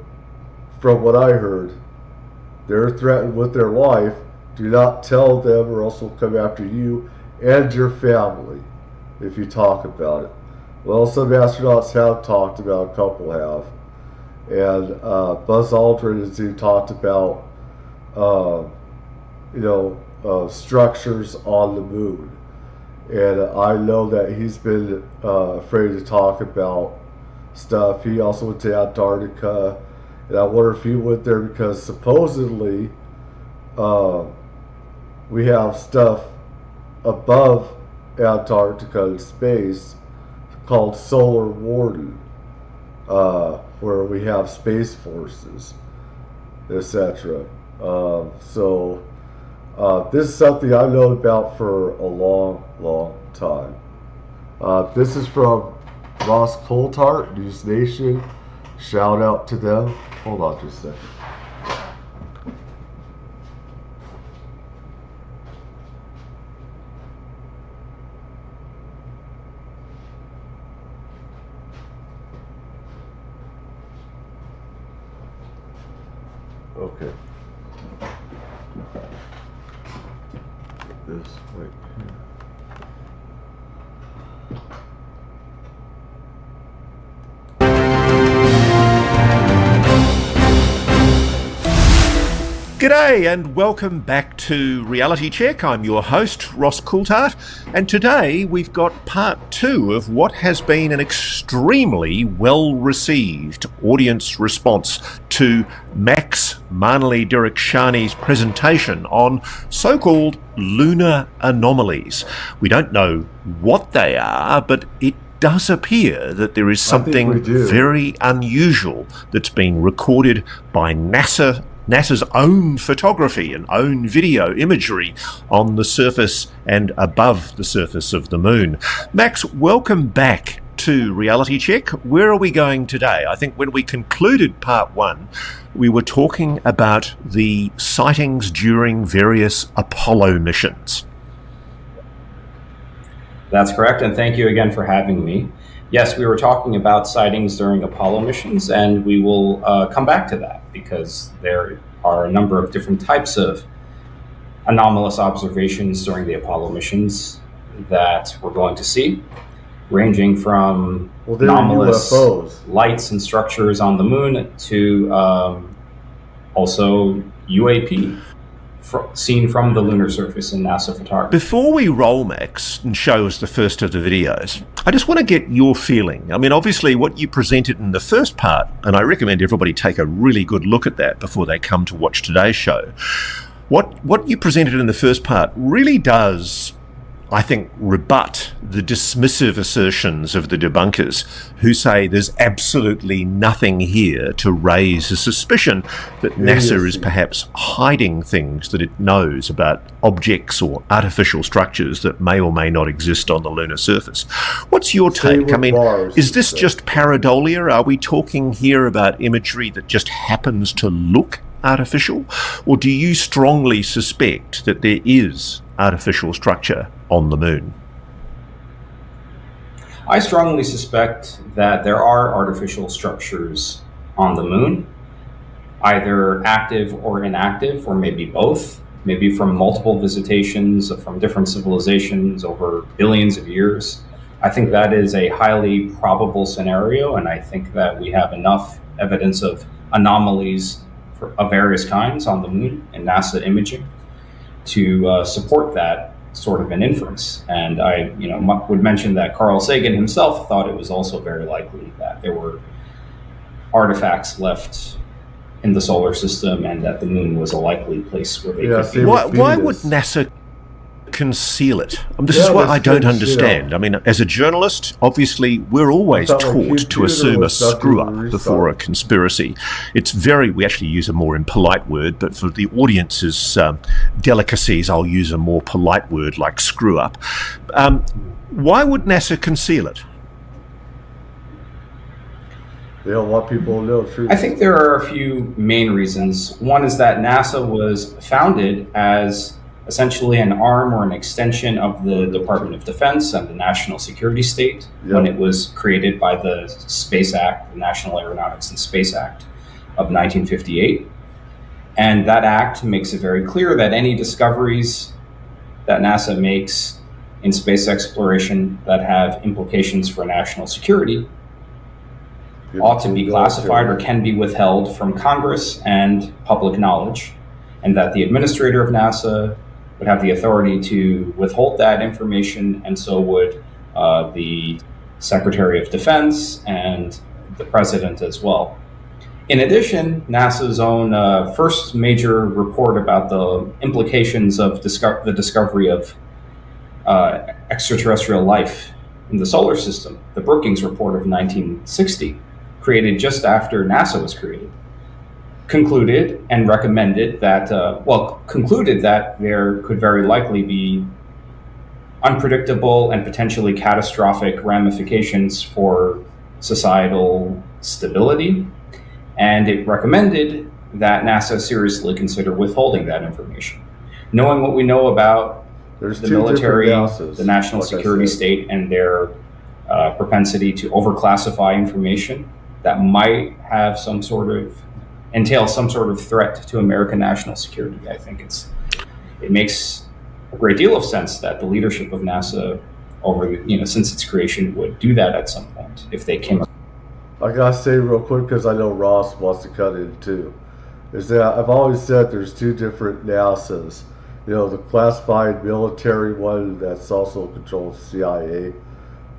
from what I heard, they're threatened with their life. Do not tell them, or else we'll come after you and your family if you talk about it. Well, some astronauts have talked about, a couple have. And Buzz Aldrin has even talked about, structures on the moon. And I know that he's been afraid to talk about stuff. He also went to Antarctica. And I wonder if he went there because supposedly we have stuff above Antarctica in space called solar warning. where we have space forces, etc. This is something I've known about for a long, long time. This is from Ross Coulthart, News Nation. Shout out to them. Hold on just a second. Okay. This right here. G'day and welcome back to Reality Check. I'm your host, Ross Coulthart, and today we've got part 2 of what has been an extremely well-received audience response to Max Manali-Dirikshani's presentation on so-called lunar anomalies. We don't know what they are, but it does appear that there is something very unusual that's been recorded by NASA's own photography and own video imagery on the surface and above the surface of the moon. Max, welcome back to Reality Check. Where are we going today? I think when we concluded part 1, we were talking about the sightings during various Apollo missions. That's correct, and thank you again for having me. Yes, we were talking about sightings during Apollo missions, and we will come back to that because there are a number of different types of anomalous observations during the Apollo missions that we're going to see, ranging from anomalous UFOs. Lights and structures on the moon to also UAP. Seen from the lunar surface in NASA photography. Before we roll, Max, and show us the first of the videos, I just want to get your feeling. I mean, obviously what you presented in the first part, and I recommend everybody take a really good look at that before they come to watch today's show. What you presented in the first part really does, I think, rebut the dismissive assertions of the debunkers who say there's absolutely nothing here to raise a suspicion that NASA is perhaps hiding things that it knows about objects or artificial structures that may or may not exist on the lunar surface. What's your take? I mean, is this just pareidolia? Are we talking here about imagery that just happens to look artificial? Or do you strongly suspect that there is artificial structure on the moon? I strongly suspect that there are artificial structures on the moon, either active or inactive, or maybe both, maybe from multiple visitations from different civilizations over billions of years. I think that is a highly probable scenario, and I think that we have enough evidence of anomalies of various kinds on the moon and NASA imaging to support that sort of an inference. And I would mention that Carl Sagan himself thought it was also very likely that there were artifacts left in the solar system and that the moon was a likely place where they could be. Why would NASA conceal it? This is what I don't understand. I mean, as a journalist, obviously, we're always taught to assume a screw-up before a conspiracy. We actually use a more impolite word, but for the audience's delicacies, I'll use a more polite word like screw-up. Why would NASA conceal it? They don't want people to know the truth. I think there are a few main reasons. One is that NASA was founded as essentially an arm or an extension of the Department of Defense and the national security state when it was created by the Space Act, the National Aeronautics and Space Act of 1958. And that act makes it very clear that any discoveries that NASA makes in space exploration that have implications for national security ought to be classified or can be withheld from Congress and public knowledge, and that the administrator of NASA would have the authority to withhold that information, and so would the Secretary of Defense and the President as well. In addition, NASA's own first major report about the implications of the discovery of extraterrestrial life in the solar system, the Brookings Report of 1960, created just after NASA was created, concluded and recommended that, concluded that there could very likely be unpredictable and potentially catastrophic ramifications for societal stability. And it recommended that NASA seriously consider withholding that information. Knowing what we know about the military, the national security state, and their propensity to overclassify information that might have entail some sort of threat to American national security, I think it makes a great deal of sense that the leadership of NASA since its creation would do that at some point if they came. I gotta say real quick, because I know Ross wants to cut in too, is that I've always said there's two different NASAs. The classified military one that's also controls CIA,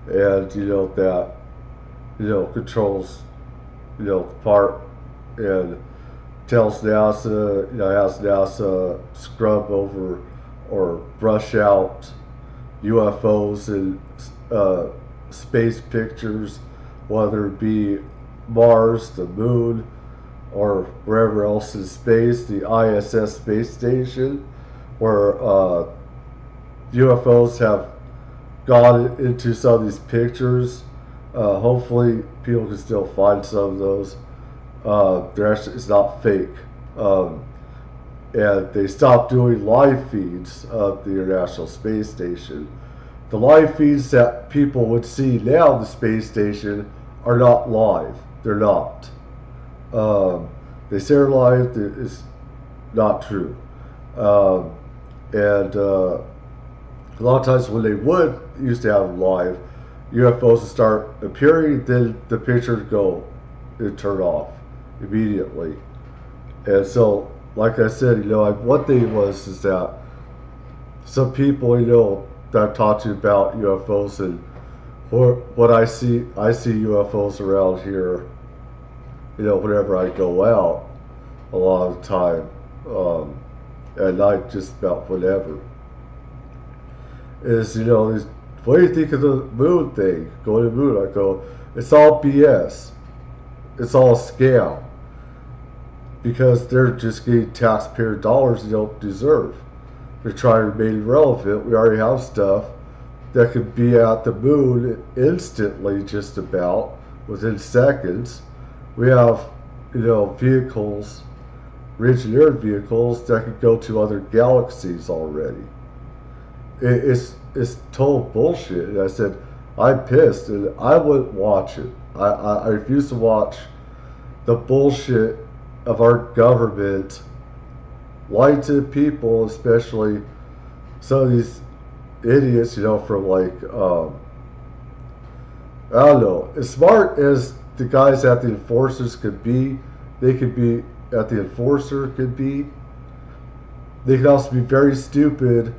and that controls the part and tells NASA, has NASA scrub over or brush out UFOs and space pictures, whether it be Mars, the moon, or wherever else in space, the ISS space station, where UFOs have gone into some of these pictures. Hopefully people can still find some of those. It's not fake. And they stopped doing live feeds of the International Space Station. The live feeds that people would see now in the space station are not live. They're not. They say they're live. It's not true. And a lot of times when they used to have live, UFOs would start appearing, then the pictures it'd turn off immediately. And so, like I said, one thing is that some people, that I've talked to about UFOs, and what I see UFOs around here, whenever I go out a lot of the time, at night, just about whenever, is, what do you think of the moon thing? Going to the moon, I go, it's all BS. It's all a scam. Because they're just getting taxpayer dollars they don't deserve. They're trying to remain relevant. We already have stuff that could be at the moon instantly, just about, within seconds. We have, vehicles, re-engineered vehicles that could go to other galaxies already. It's total bullshit. And I said, I'm pissed, and I wouldn't watch it. I refuse to watch the bullshit of our government lying to people, especially some of these idiots, from I don't know, as smart as the guys at the enforcers could be, they could be at the enforcer could be. They could also be very stupid,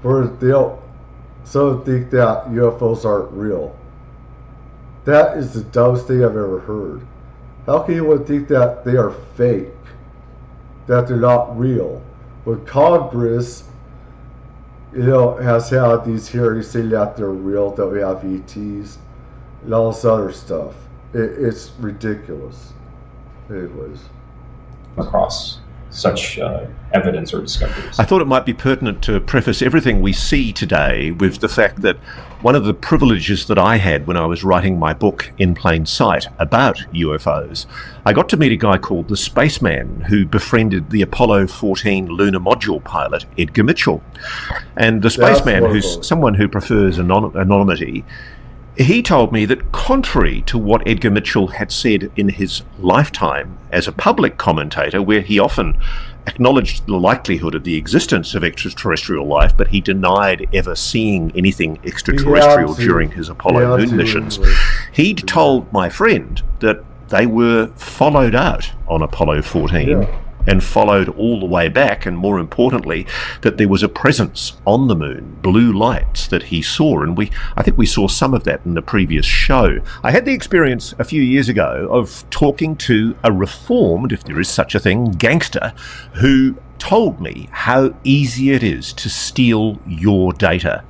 where some think that UFOs aren't real. That is the dumbest thing I've ever heard. How can anyone think that they are fake? That they're not real? When Congress, has had these hearings saying that they're real, that we have ETs, and all this other stuff. It's ridiculous. Anyways. Across such evidence or discoveries. I thought it might be pertinent to preface everything we see today with the fact that one of the privileges that I had when I was writing my book In Plain Sight about UFOs, I got to meet a guy called the Spaceman who befriended the Apollo 14 lunar module pilot, Edgar Mitchell. And the Spaceman, who's someone who prefers anonymity, he told me that contrary to what Edgar Mitchell had said in his lifetime as a public commentator, where he often acknowledged the likelihood of the existence of extraterrestrial life, but he denied ever seeing anything extraterrestrial during his Apollo moon missions, he'd told my friend that they were followed out on Apollo 14 and followed all the way back, and more importantly, that there was a presence on the moon, blue lights that he saw, and I think we saw some of that in the previous show. I had the experience a few years ago of talking to a reformed, if there is such a thing, gangster, who told me how easy it is to steal your data.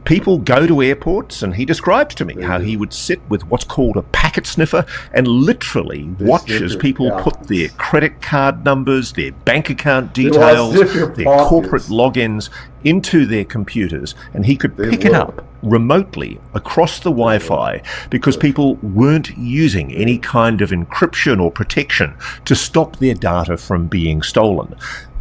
People go to airports, and he describes to me how he would sit with what's called a packet sniffer and literally watch as people put their credit card numbers, their bank account details, their corporate logins into their computers, and he could pick it up remotely across the Wi-Fi because people weren't using any kind of encryption or protection to stop their data from being stolen.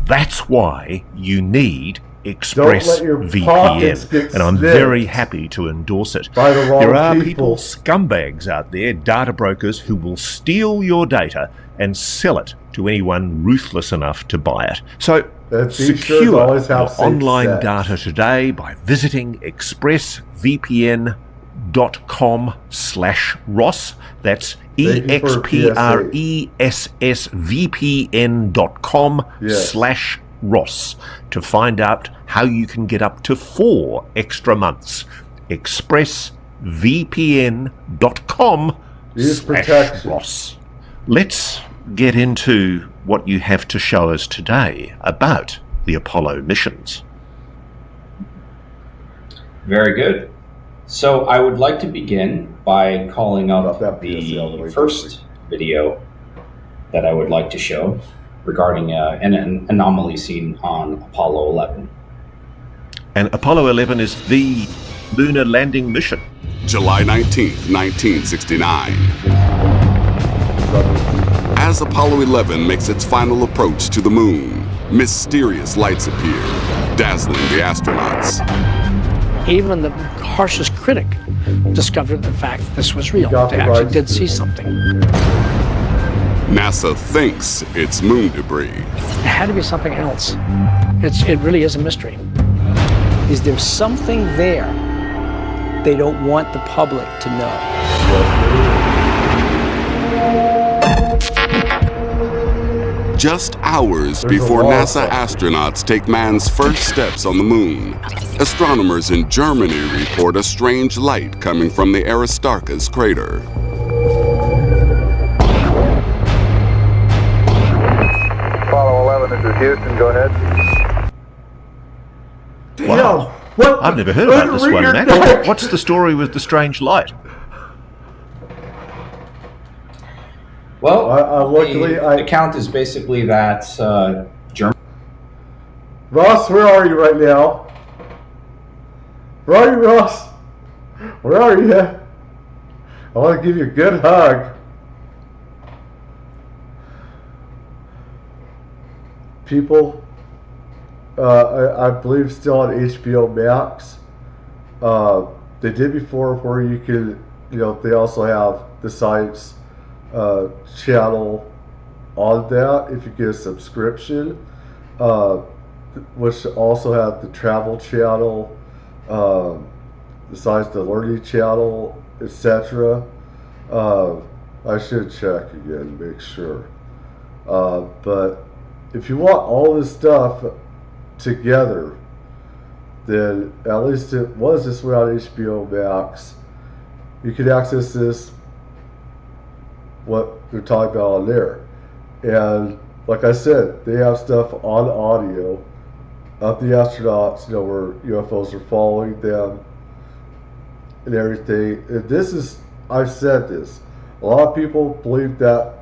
That's why you need ExpressVPN, and I'm very happy to endorse it. There are people, scumbags out there, data brokers, who will steal your data and sell it to anyone ruthless enough to buy it. So secure your online data today by visiting expressvpn.com/Ross. That's expressvpn.com/Ross to find out how you can get up to 4 extra months. expressvpn.com/Ross. Let's get into what you have to show us today about the Apollo missions. Very good. So I would like to begin by calling up the first video that I would like to show regarding an anomaly seen on Apollo 11. And Apollo 11 is the lunar landing mission. July 19th, 1969. As Apollo 11 makes its final approach to the moon, mysterious lights appear, dazzling the astronauts. Even the harshest critic discovered the fact that this was real. They actually did see something. NASA thinks it's moon debris. It had to be something else. It really is a mystery. Is there something there they don't want the public to know? Just hours before NASA astronauts take man's first steps on the moon, astronomers in Germany report a strange light coming from the Aristarchus crater. Apollo 11, this is Houston, go ahead. Wow. I've never heard about this one, Max. What's the story with the strange light? Well, the account is basically that Germany... Ross, where are you right now? Where are you, Ross? Where are you? I want to give you a good hug. People, I believe still on HBO Max. They did before where you could, they also have the science channel on that if you get a subscription, which also have the travel channel, besides the learning channel, etc. I should check again, make sure. But if you want all this stuff together, then at least it was this way on HBO Max. You can access this, what they're talking about on there. And like I said, they have stuff on audio of the astronauts, where UFOs are following them and everything. And this is, I've said this, a lot of people believe that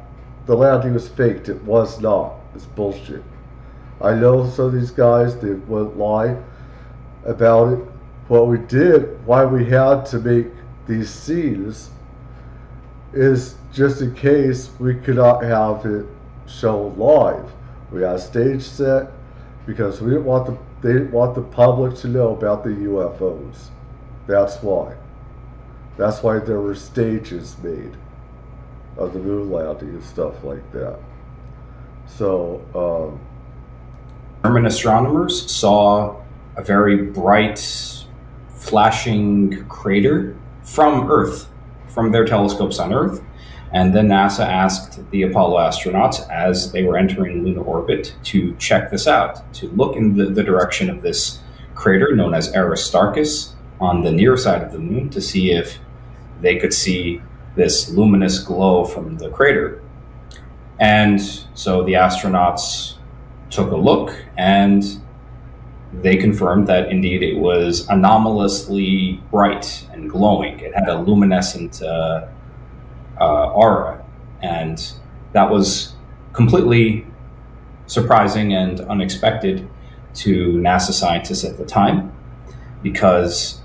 the landing was faked. It was not. It's bullshit. I know some of these guys, they wouldn't lie about it. What we did, why we had to make these scenes, is just in case we could not have it shown live. We had a stage set because they didn't want the public to know about the UFOs. That's why. That's why there were stages made of the moon landing and stuff like that. So, German astronomers saw a very bright, flashing crater from Earth, from their telescopes on Earth. And then NASA asked the Apollo astronauts, as they were entering lunar orbit, to check this out, to look in the direction of this crater known as Aristarchus on the near side of the moon to see if they could see this luminous glow from the crater. And so the astronauts took a look, and they confirmed that indeed it was anomalously bright and glowing. It had a luminescent aura, and that was completely surprising and unexpected to NASA scientists at the time, because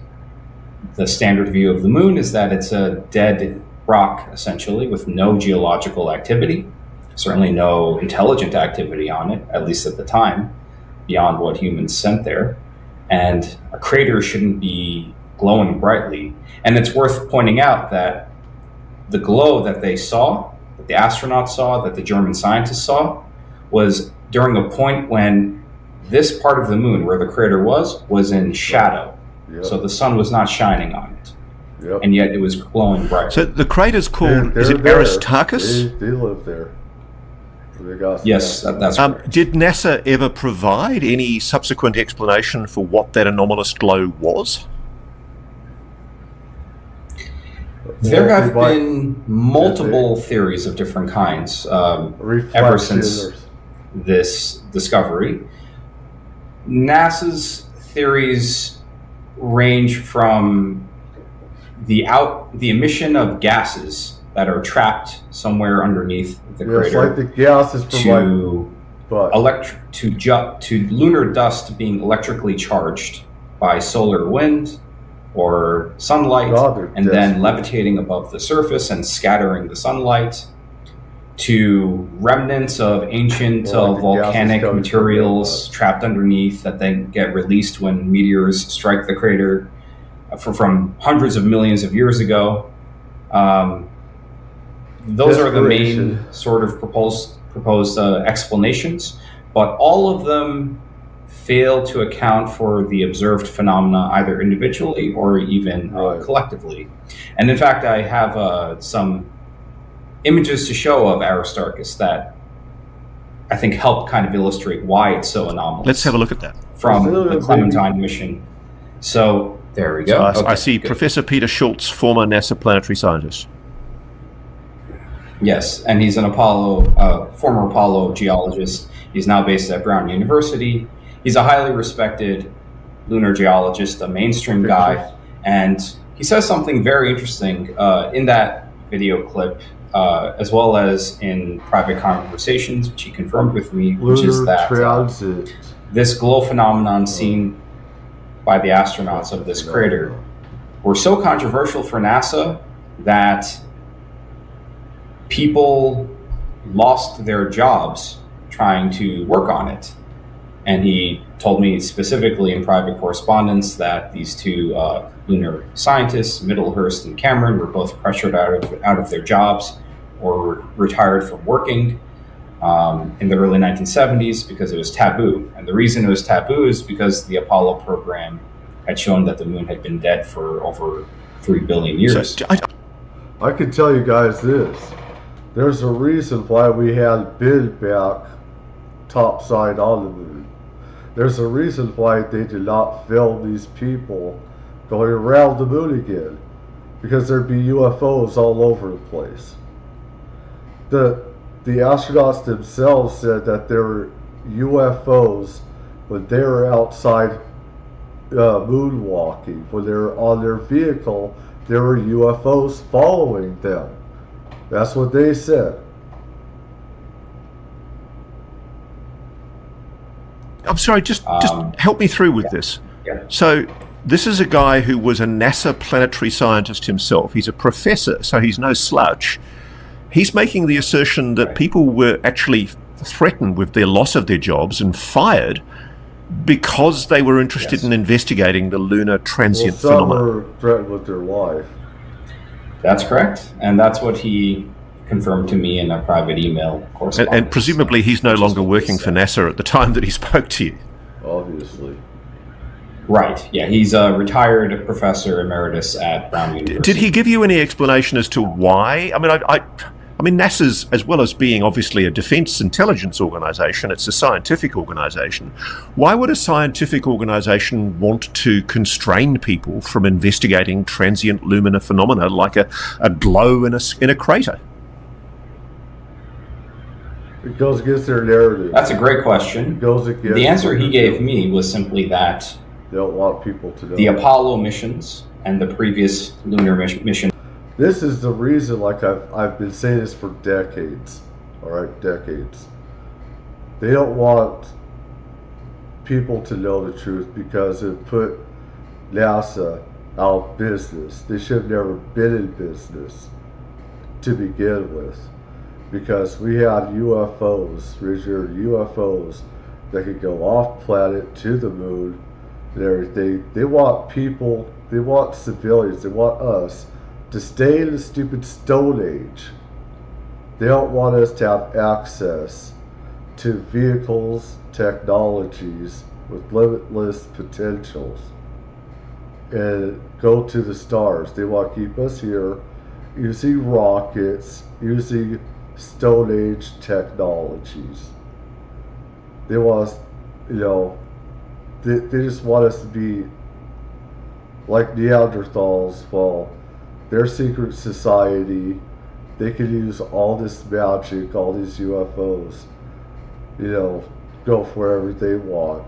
the standard view of the moon is that it's a dead rock, essentially, with no geological activity, certainly no intelligent activity on it, at least at the time, beyond what humans sent there. And a crater shouldn't be glowing brightly. And it's worth pointing out that the glow that they saw, that the astronauts saw, that the German scientists saw, was during a point when this part of the moon, where the crater was in shadow. Yep. So the sun was not shining on it. Yep. And yet it was glowing bright. So the crater's called, is it Aristarchus? They live there. Yes, that's correct. Did NASA ever provide any subsequent explanation for what that anomalous glow was? There have been multiple theories of different kinds ever since this discovery. NASA's theories range from the emission of gases that are trapped somewhere underneath the crater, like the gases to lunar dust being electrically charged by solar wind or sunlight, and then levitating above the surface and scattering the sunlight, to remnants of ancient volcanic materials trapped underneath that then get released when meteors strike the crater from hundreds of millions of years ago. Those are the main sort of proposed explanations, but all of them fail to account for the observed phenomena either individually or even collectively. And in fact, I have some images to show of Aristarchus that I think help kind of illustrate why it's so anomalous. Let's have a look at that. From the Clementine mission. So there we go. So I see good. Professor Peter Schultz, former NASA planetary scientist. Yes, and he's an former Apollo geologist. He's now based at Brown University. He's a highly respected lunar geologist, a mainstream guy, and he says something very interesting in that video clip, as well as in private conversations, which he confirmed with me, which is that this glow phenomenon seen by the astronauts of this crater were so controversial for NASA that people lost their jobs trying to work on it. And he told me specifically in private correspondence that these two lunar scientists, Middlehurst and Cameron, were both pressured out of their jobs or retired from working in the early 1970s because it was taboo. And the reason it was taboo is because the Apollo program had shown that the moon had been dead for over 3 billion years. So, I can tell you guys this. There's a reason why we had been back topside on the moon. There's a reason why they did not film these people going around the moon again, because there'd be UFOs all over the place. The astronauts themselves said that there were UFOs when they were outside moonwalking. When they were on their vehicle, there were UFOs following them. That's what they said. I'm sorry, just help me through with this. Yeah. So this is a guy who was a NASA planetary scientist himself. He's a professor, so he's no slouch. He's making the assertion that people were actually threatened with their loss of their jobs and fired because they were interested in investigating the lunar transient phenomena. Some were threatened with their life. That's correct, and that's what he confirmed to me in a private email correspondence. And presumably he's no longer working for NASA at the time that he spoke to you. Obviously. Right, yeah, he's a retired professor emeritus at Brown University. Did he give you any explanation as to why? I mean, NASA's, as well as being obviously a defense intelligence organization, it's a scientific organization. Why would a scientific organization want to constrain people from investigating transient lunar phenomena like a glow in a crater? It goes against their narrative. That's a great question. It goes against the answer he gave me was simply that they don't want people to know. The Apollo missions and the previous lunar mission. This is the reason, like I've been saying this for decades. All right, decades. They don't want people to know the truth because it put NASA out of business. They should have never been in business to begin with, because we had UFOs, UFOs that could go off planet to the moon and everything. They want people, they want civilians, they want us to stay in the stupid Stone Age. They don't want us to have access to vehicles, technologies with limitless potentials and go to the stars. They want to keep us here using rockets, using Stone Age technologies. They want us, they just want us to be like Neanderthals. Well, their secret society, they can use all this magic, all these UFOs, go wherever they want.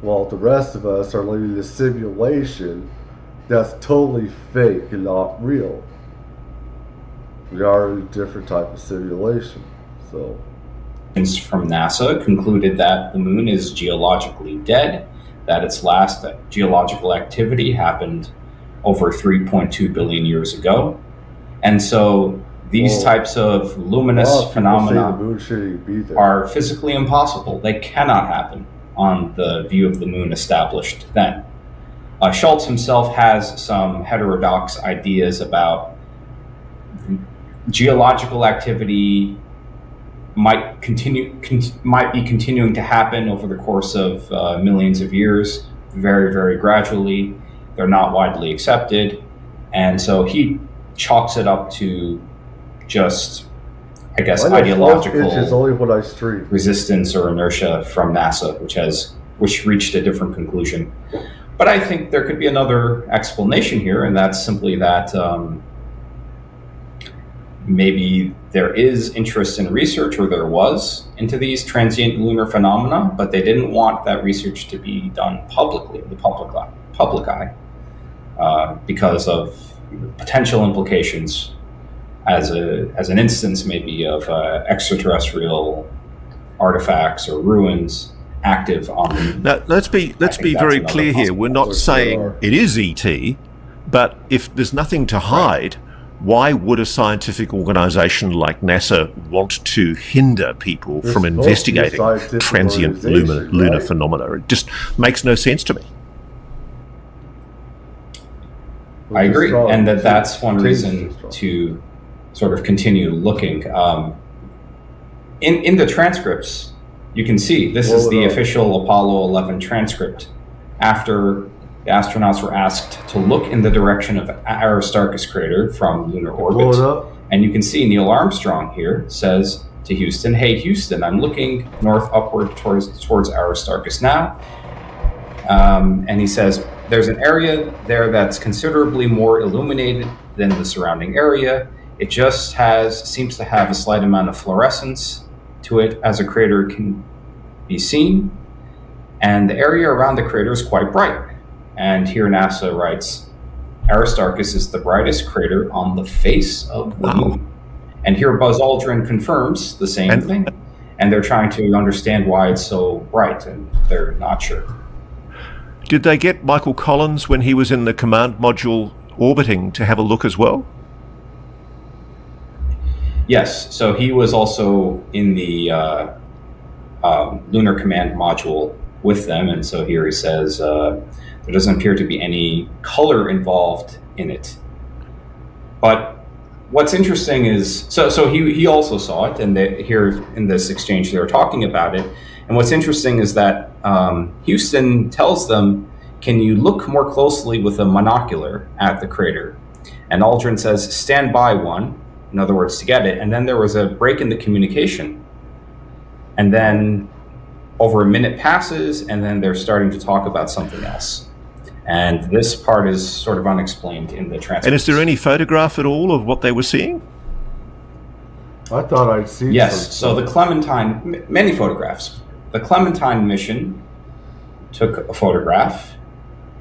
While the rest of us are living in a simulation that's totally fake and not real. We are in a different type of simulation. So, from NASA concluded that the moon is geologically dead, that its last geological activity happened over 3.2 billion years ago. And so these types of luminous phenomena are physically impossible. They cannot happen on the view of the moon established then. Schultz himself has some heterodox ideas about geological activity might be continuing to happen over the course of millions of years, very, very gradually. They're not widely accepted. And so he chalks it up to just, I guess, ideological resistance or inertia from NASA, which reached a different conclusion. But I think there could be another explanation here, and that's simply that maybe there is interest in research, or there was, into these transient lunar phenomena, but they didn't want that research to be done publicly, in the public eye, because of potential implications as an instance maybe of extraterrestrial artifacts or ruins active on. Now, let's be very clear here. We're not saying it is ET, but if there's nothing to hide, why would a scientific organization like NASA want to hinder people from investigating transient lunar phenomena? It just makes no sense to me. I agree, and that's one reason to sort of continue looking. In the transcripts, you can see this is the official Apollo 11 transcript after the astronauts were asked to look in the direction of Aristarchus crater from lunar orbit. And you can see Neil Armstrong here says to Houston, "Hey Houston, I'm looking north upward towards Aristarchus now." And he says, "There's an area there that's considerably more illuminated than the surrounding area. It just seems to have a slight amount of fluorescence to it as a crater can be seen. And the area around the crater is quite bright." And here NASA writes, "Aristarchus is the brightest crater on the face of the moon." And here Buzz Aldrin confirms the same thing. And they're trying to understand why it's so bright, and they're not sure. Did they get Michael Collins when he was in the command module orbiting to have a look as well? Yes, so he was also in the lunar command module with them, and so here he says there doesn't appear to be any color involved in it. But what's interesting is, so he also saw it, and here in this exchange they were talking about it. And what's interesting is that Houston tells them, "Can you look more closely with a monocular at the crater?" And Aldrin says, "Stand by one," in other words, to get it. And then there was a break in the communication. And then over a minute passes, and then they're starting to talk about something else. And this part is sort of unexplained in the transcript. And is there any photograph at all of what they were seeing? I thought I'd seen Yes, so the Clementine, many photographs. The Clementine mission took a photograph,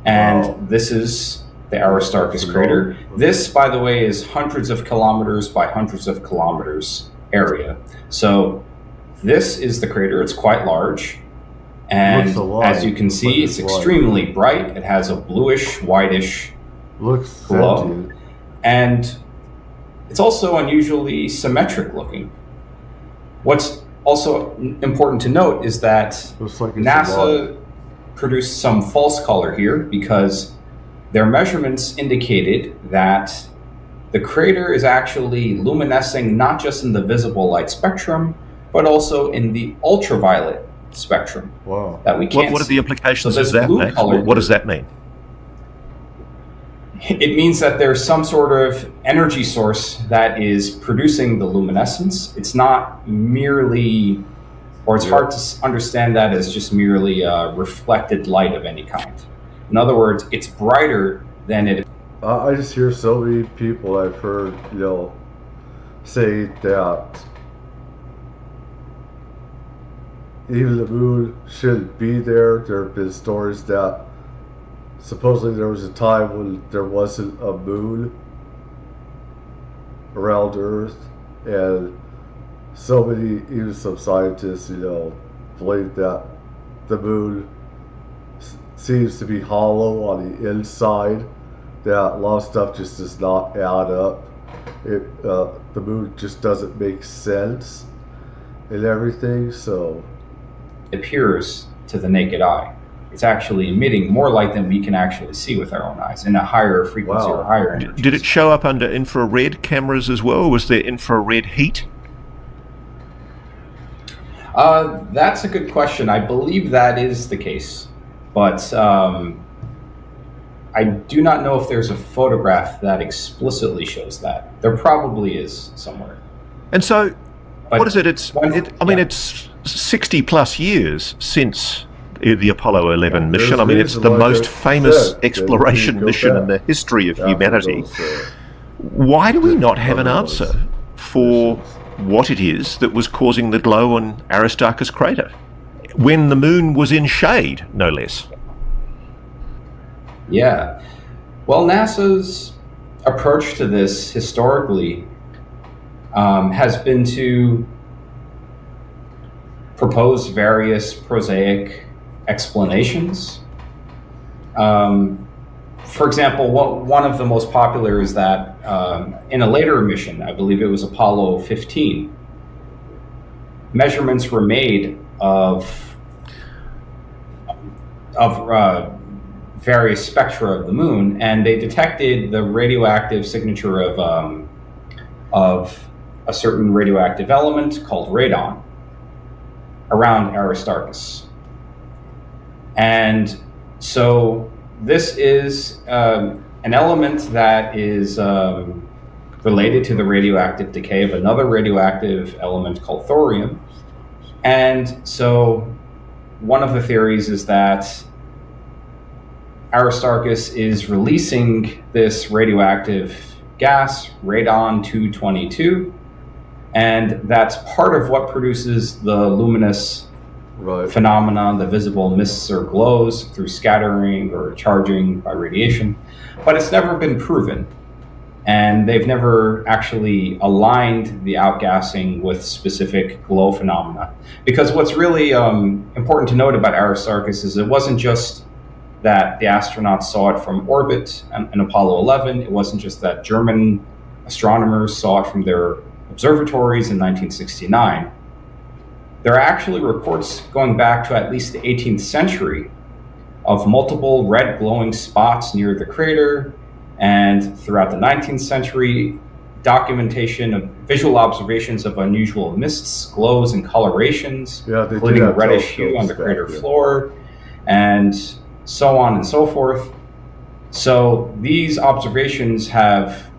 and this is the Aristarchus crater. This, by the way, is hundreds of kilometers by hundreds of kilometers area. So this is the crater. It's quite large. And as you can see, it's extremely bright. It has a bluish, whitish glow. And it's also unusually symmetric looking. What's also important to note is that NASA produced some false color here because their measurements indicated that the crater is actually luminescing not just in the visible light spectrum, but also in the ultraviolet spectrum that we can't What are the implications of that, Max? What does that mean? It means that there's some sort of energy source that is producing the luminescence. It's not merely, or it's hard to understand that as just merely reflected light of any kind. In other words, it's brighter than it. I just hear so many people I've heard, say that even the moon shouldn't be there. There have been stories that supposedly there was a time when there wasn't a moon around Earth, and so many, even some scientists, believe that the moon seems to be hollow on the inside, that a lot of stuff just does not add up. The moon just doesn't make sense and everything, so it appears to the naked eye. It's actually emitting more light than we can actually see with our own eyes in a higher frequency or higher energy. Did it show up under infrared cameras as well? Was there infrared heat? That's a good question. I believe that is the case, but I do not know if there's a photograph that explicitly shows that. There probably is somewhere. And so, what is it? It's 60 plus years since the Apollo 11 mission. I mean, it's the most famous exploration mission in the history of humanity. Why do we not have an answer for what it is that was causing the glow on Aristarchus crater when the moon was in shade, no less? Yeah. Well, NASA's approach to this historically has been to propose various prosaic explanations. For example, one of the most popular is that in a later mission, I believe it was Apollo 15, measurements were made of various spectra of the moon, and they detected the radioactive signature of a certain radioactive element called radon around Aristarchus. And so this is an element that is related to the radioactive decay of another radioactive element called thorium. And so one of the theories is that Aristarchus is releasing this radioactive gas, radon-222, and that's part of what produces the luminous phenomenon, the visible mists or glows through scattering or charging by radiation. But it's never been proven, and they've never actually aligned the outgassing with specific glow phenomena. Because what's really important to note about Aristarchus is it wasn't just that the astronauts saw it from orbit in Apollo 11. It wasn't just that German astronomers saw it from their observatories in 1969. There are actually reports going back to at least the 18th century of multiple red glowing spots near the crater, and throughout the 19th century, documentation of visual observations of unusual mists, glows, and colorations, including a reddish hue on the crater floor, and so on and so forth. So these observations have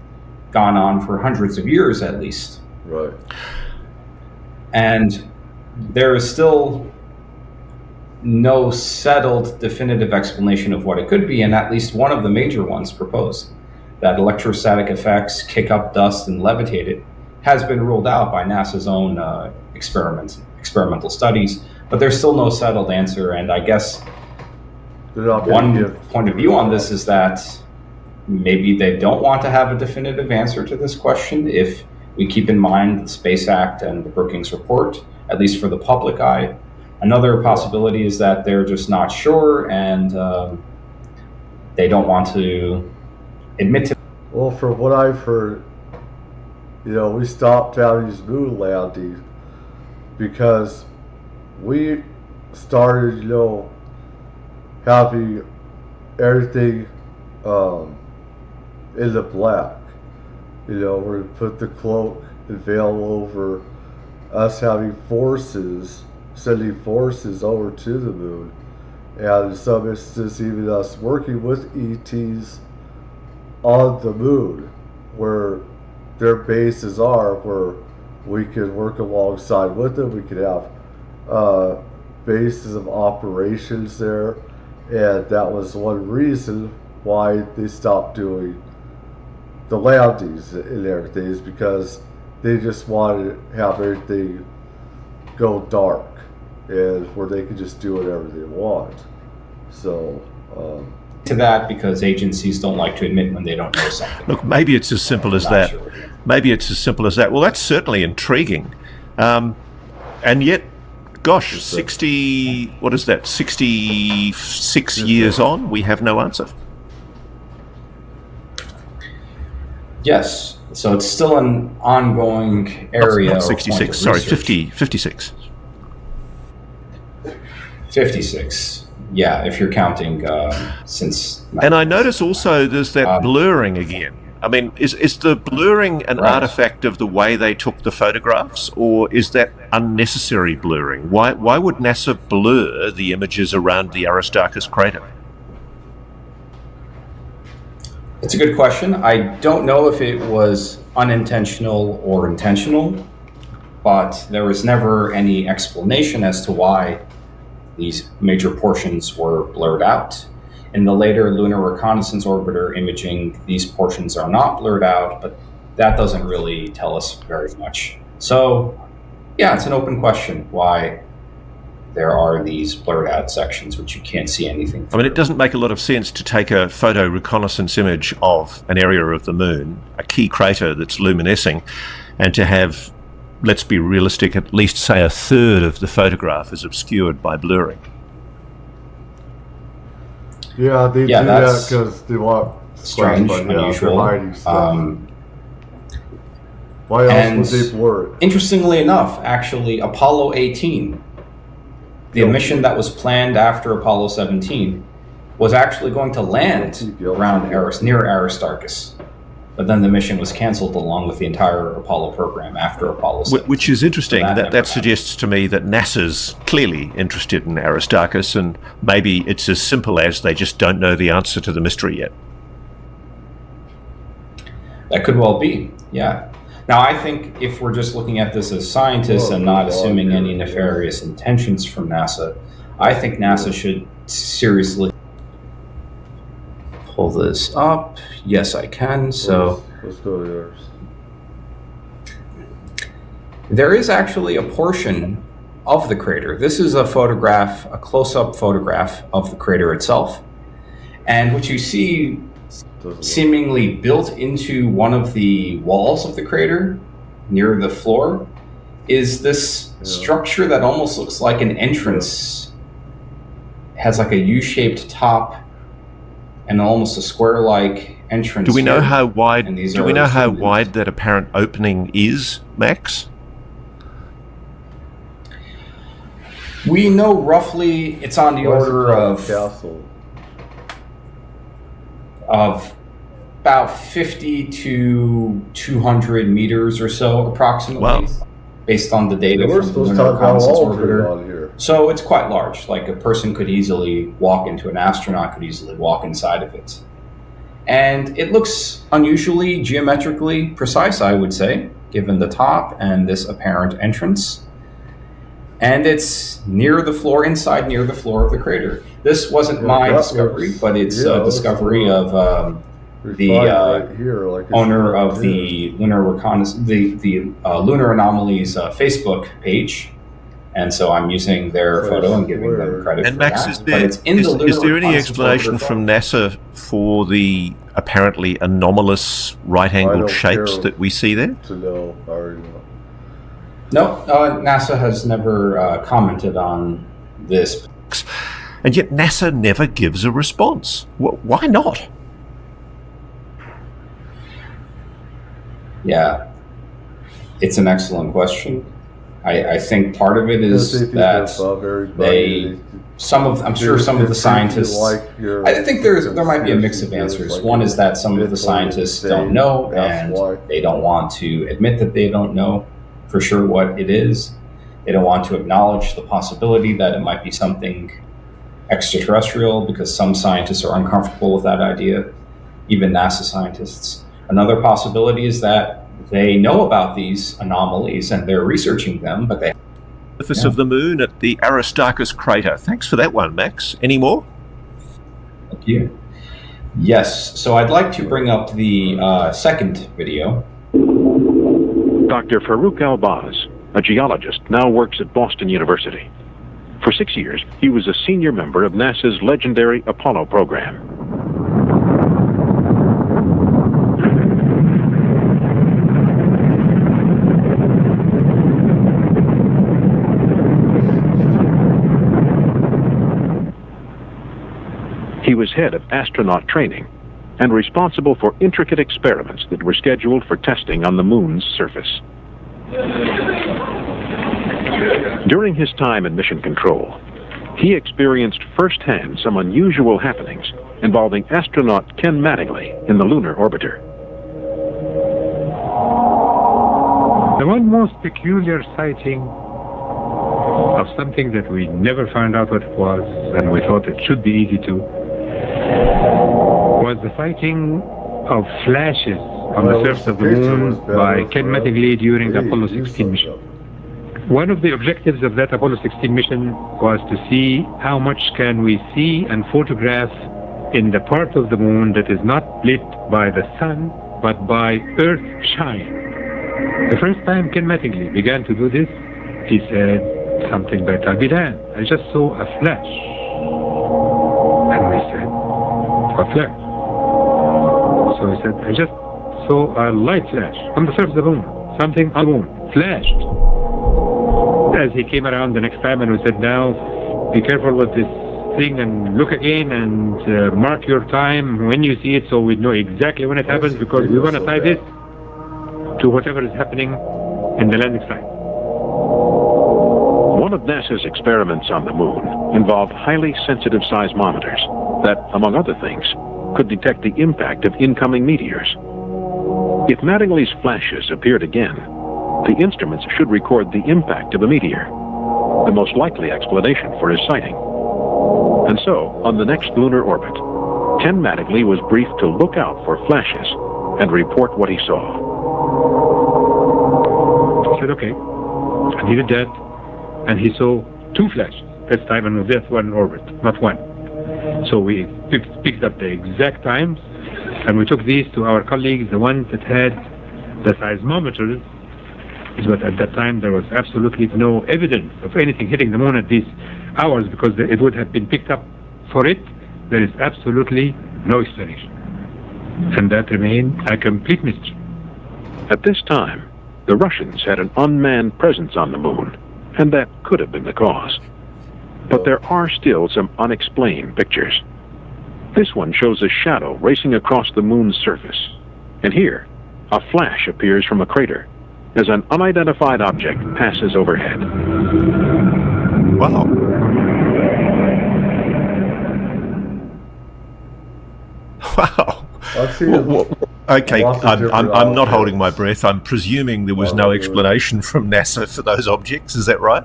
gone on for hundreds of years at least. Right. And there is still no settled definitive explanation of what it could be, and at least one of the major ones proposed, that electrostatic effects kick up dust and levitate it, has been ruled out by NASA's own experimental studies, but there's still no settled answer. And I guess one point of view on this is that maybe they don't want to have a definitive answer to this question if we keep in mind the Space Act and the Brookings Report, at least for the public eye. Another possibility is that they're just not sure and they don't want to admit to. Well, from what I've heard, we stopped having these moon landings because we started, having everything in the black. We're to put the cloak and veil over us having sending forces over to the moon. And in some instances, even us working with ETs on the moon, where their bases are, where we can work alongside with them. We could have bases of operations there. And that was one reason why they stopped doing the landings and everything, is because they just wanted to have everything go dark and where they could just do whatever they want. So to that, because agencies don't like to admit when they don't know something. Look, maybe it's as simple as that. Sure. Maybe it's as simple as that. Well, that's certainly intriguing. And yet, gosh, 66 years on, we have no answer. Yes, so it's still an ongoing area. Not 66, sorry, 56. 56, yeah, if you're counting since... And I notice also there's that blurring again. I mean, is the blurring an artifact of the way they took the photographs, or is that unnecessary blurring? Why would NASA blur the images around the Aristarchus crater? It's a good question. I don't know if it was unintentional or intentional, but there was never any explanation as to why these major portions were blurred out. In the later Lunar Reconnaissance Orbiter imaging, these portions are not blurred out, but that doesn't really tell us very much. So, yeah, it's an open question why there are these blurred out sections which you can't see anything through. I mean, it doesn't make a lot of sense to take a photo reconnaissance image of an area of the moon, a key crater that's luminescing, and to have, let's be realistic, at least say a third of the photograph is obscured by blurring. Yeah, they do that because they want strange, unusual. Why else would they blur it? Interestingly enough, actually, Apollo 18, the mission that was planned after Apollo 17, was actually going to land around near Aristarchus. But then the mission was canceled along with the entire Apollo program after Apollo 17. Which is interesting. That suggests to me that NASA's clearly interested in Aristarchus, and maybe it's as simple as they just don't know the answer to the mystery yet. That could well be, yeah. Now, I think if we're just looking at this as scientists and not assuming any nefarious intentions from NASA, I think NASA should seriously pull this up. Yes, I can. So let's go to yours. There is actually a portion of the crater. This is a photograph, a close-up photograph of the crater itself. And what you see seemingly built into one of the walls of the crater near the floor is this structure that almost looks like an entrance. It has like a U-shaped top and almost a square-like entrance. Do we know how wide? Do we know how wide that apparent opening is, Max? We know roughly it's on the order of about 50 to 200 meters or so, approximately, wow, based on the data from the Lunar Reconnaissance Orbiter. So it's quite large. Like a person could easily walk into, an astronaut could easily walk inside of it. And it looks unusually geometrically precise, I would say, given the top and this apparent entrance. And it's near the floor, inside near the floor of the crater. This wasn't my discovery, but it's a discovery of right here, like owner of the Lunar Lunar Anomalies Facebook page. And so I'm using their photo and giving them credit and for Max, that. Is there any explanation from NASA for the apparently anomalous right-angled shapes that we see there? No, NASA has never commented on this. And yet NASA never gives a response. Why not? Yeah, it's an excellent question. I think part of it is that I'm sure some of the scientists, I think there might be a mix of answers. One is that some of the scientists don't know, and they don't want to admit that they don't know for sure what it is. They don't want to acknowledge the possibility that it might be something extraterrestrial, because some scientists are uncomfortable with that idea, even NASA scientists. Another possibility is that they know about these anomalies and they're researching them, but they... Surface of the moon at the Aristarchus crater. Thanks for that one, Max. Any more? Thank you. Yes, so I'd like to bring up the second video. Dr. Farouk Al-Baz, a geologist, now works at Boston University. For 6 years, he was a senior member of NASA's legendary Apollo program. He was head of astronaut training and responsible for intricate experiments that were scheduled for testing on the moon's surface. During his time in mission control, he experienced firsthand some unusual happenings involving astronaut Ken Mattingly in the lunar orbiter. The one most peculiar sighting of something that we never found out what it was, and we thought it should be easy to, was the sighting of flashes on the surface of the moon by Ken Mattingly during the Apollo 16 mission. One of the objectives of that Apollo 16 mission was to see how much can we see and photograph in the part of the moon that is not lit by the sun, but by earth shine. The first time Ken Mattingly began to do this, he said something like, "I'll be damned, I just saw a flash." And we said, "What flash?" So he said, "I just saw a light flash on the surface of the moon. Something on the moon flashed." As he came around the next time and we said, "Now, be careful with this thing and look again and mark your time when you see it so we know exactly when it happens, because we want to tie this to whatever is happening in the landing site." One of NASA's experiments on the moon involved highly sensitive seismometers that, among other things, could detect the impact of incoming meteors. If Mattingly's flashes appeared again, the instruments should record the impact of a meteor, the most likely explanation for his sighting. And so, on the next lunar orbit, Ken Mattingly was briefed to look out for flashes and report what he saw. I said, "Okay," and he did that, and he saw two flashes this time, and this one in orbit, not one. So we picked up the exact times, and we took these to our colleagues, the ones that had the seismometers. But at that time, there was absolutely no evidence of anything hitting the moon at these hours, because it would have been picked up for it. There is absolutely no explanation. And that remained a complete mystery. At this time, the Russians had an unmanned presence on the moon, and that could have been the cause. But there are still some unexplained pictures. This one shows a shadow racing across the moon's surface. And here, a flash appears from a crater as an unidentified object passes overhead. Wow. Wow. Okay, I'm not holding my breath. I'm presuming there was no explanation from NASA for those objects. Is that right?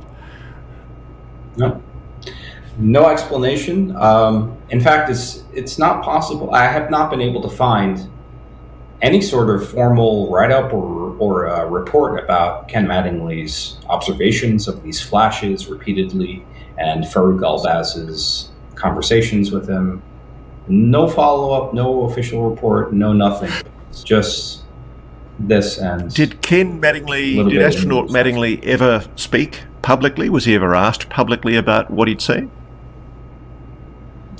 No. No explanation. In fact, it's not possible. I have not been able to find any sort of formal write-up or report about Ken Mattingly's observations of these flashes repeatedly and Farouk Al-Baz's conversations with him. No follow-up, no official report, no nothing. It's just this. And did astronaut Mattingly ever speak publicly? Was he ever asked publicly about what he'd seen?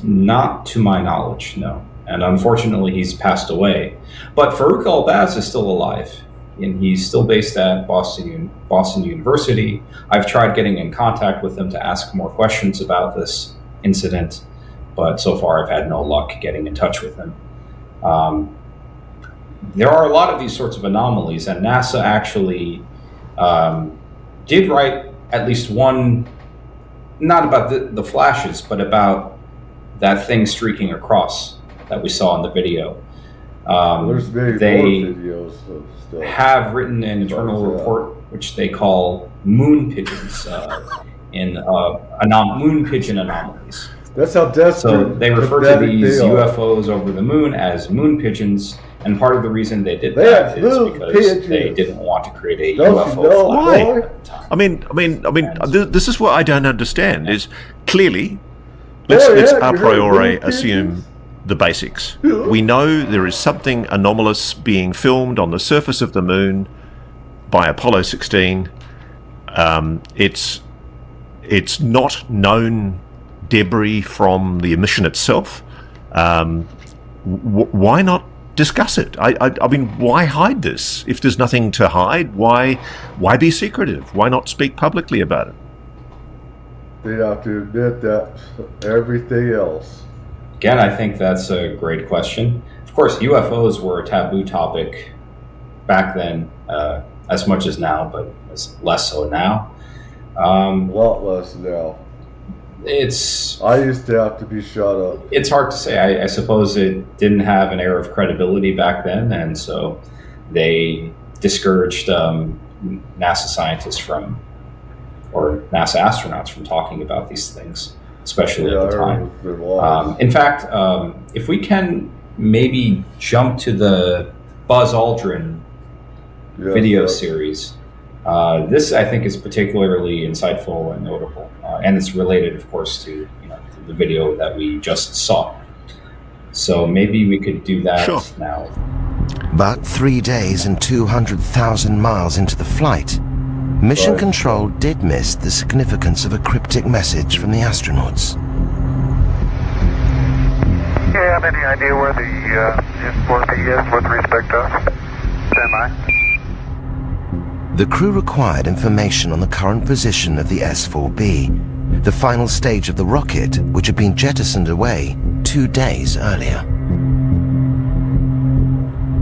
Not to my knowledge, no. And unfortunately, he's passed away. But Farouk Elbaz is still alive, and he's still based at Boston University. I've tried getting in contact with him to ask more questions about this incident, but so far I've had no luck getting in touch with him. There are a lot of these sorts of anomalies, and NASA actually did write at least one, not about the flashes, but about that thing streaking across that we saw in the video. There's very they more videos of stuff. Have written an internal report which they call moon pigeons, moon pigeon anomalies. That's how desperate. So they refer to these UFOs over the moon as moon pigeons, and part of the reason they did that is because they didn't want to create a UFO flag. Why? I mean, this is what I don't understand. Is clearly, let's a priori assume the basics. We know there is something anomalous being filmed on the surface of the moon by Apollo 16. It's not known debris from the mission itself. Why not discuss it? I mean, why hide this? If there's nothing to hide, why be secretive? Why not speak publicly about it? They have to admit that everything else. Again, I think that's a great question. Of course, UFOs were a taboo topic back then, as much as now, but it's less so now. A lot less now. I used to have to be shut up. It's hard to say. I suppose it didn't have an air of credibility back then, and so they discouraged NASA scientists from, or NASA astronauts from talking about these things, especially at the time. In fact, if we can maybe jump to the Buzz Aldrin video series, this I think is particularly insightful and notable, and it's related, of course, to the video that we just saw. So maybe we could do that now. But 3 days and 200,000 miles into the flight, Mission Control did miss the significance of a cryptic message from the astronauts. Do you have any idea where the N4B is with respect to us? Stand by. The crew required information on the current position of the S4B, the final stage of the rocket which had been jettisoned away 2 days earlier.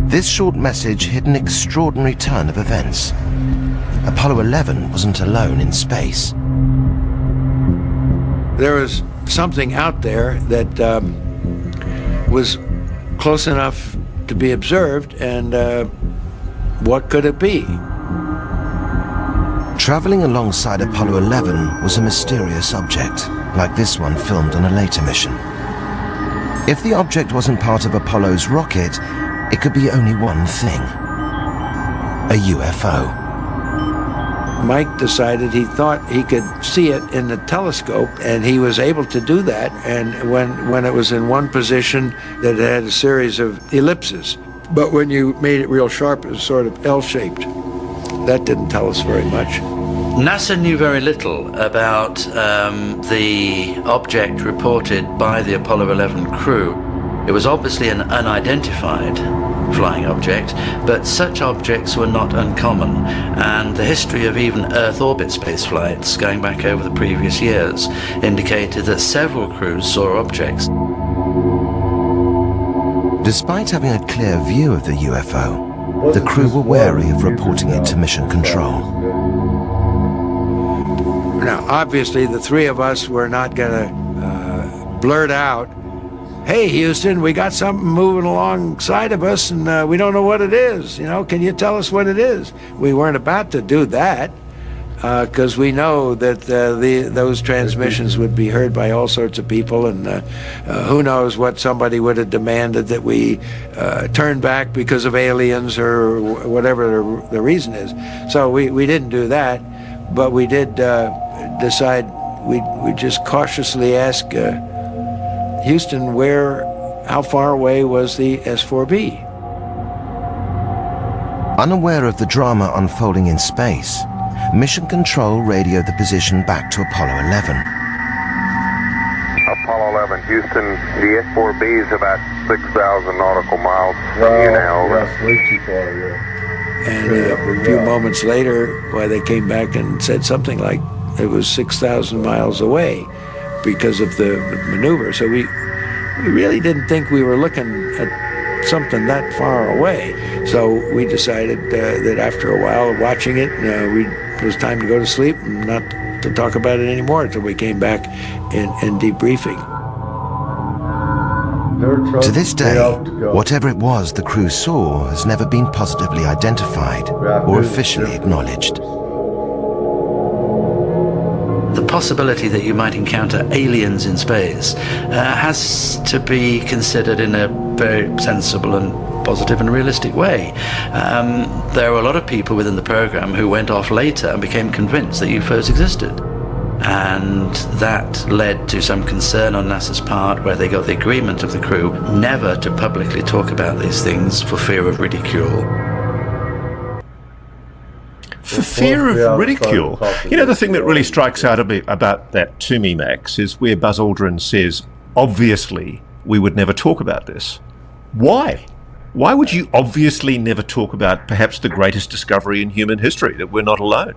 This short message hid an extraordinary turn of events. Apollo 11 wasn't alone in space. There was something out there that was close enough to be observed, and what could it be? Traveling alongside Apollo 11 was a mysterious object, like this one filmed on a later mission. If the object wasn't part of Apollo's rocket, it could be only one thing: a UFO. Mike decided he thought he could see it in the telescope, and he was able to do that. And when it was in one position, that it had a series of ellipses. But when you made it real sharp, it was sort of L-shaped. That didn't tell us very much. NASA knew very little about the object reported by the Apollo 11 crew. It was obviously an unidentified flying object, but such objects were not uncommon, and the history of even Earth orbit space flights going back over the previous years indicated that several crews saw objects. Despite having a clear view of the UFO, the crew were wary of reporting it to Mission Control. Now, obviously, the three of us were not going to blurt out, "Hey, Houston, we got something moving alongside of us, and we don't know what it is. Can you tell us what it is?" We weren't about to do that, because we know that those transmissions would be heard by all sorts of people, and who knows what somebody would have demanded that we turn back because of aliens or whatever the reason is. So we didn't do that, but we did decide we'd just cautiously ask Houston, where how far away was the S-4B? Unaware of the drama unfolding in space, Mission Control radioed the position back to Apollo 11. Apollo 11, Houston, the S-4B is about 6,000 nautical miles from you now. That's way too far, yeah. And a few moments later, they came back and said something like it was 6,000 miles away because of the maneuver. So we really didn't think we were looking at something that far away. So we decided that after a while of watching it, it was time to go to sleep and not to talk about it anymore until we came back in debriefing. To this day, whatever it was the crew saw has never been positively identified or officially acknowledged. The possibility that you might encounter aliens in space has to be considered in a very sensible and positive and realistic way. There were a lot of people within the program who went off later and became convinced that UFOs existed. And that led to some concern on NASA's part, where they got the agreement of the crew never to publicly talk about these things for fear of ridicule. For fear of ridicule. You know, the thing that really strikes out a bit about that to me, Max, is where Buzz Aldrin says, obviously, we would never talk about this. Why? Why would you obviously never talk about perhaps the greatest discovery in human history, that we're not alone?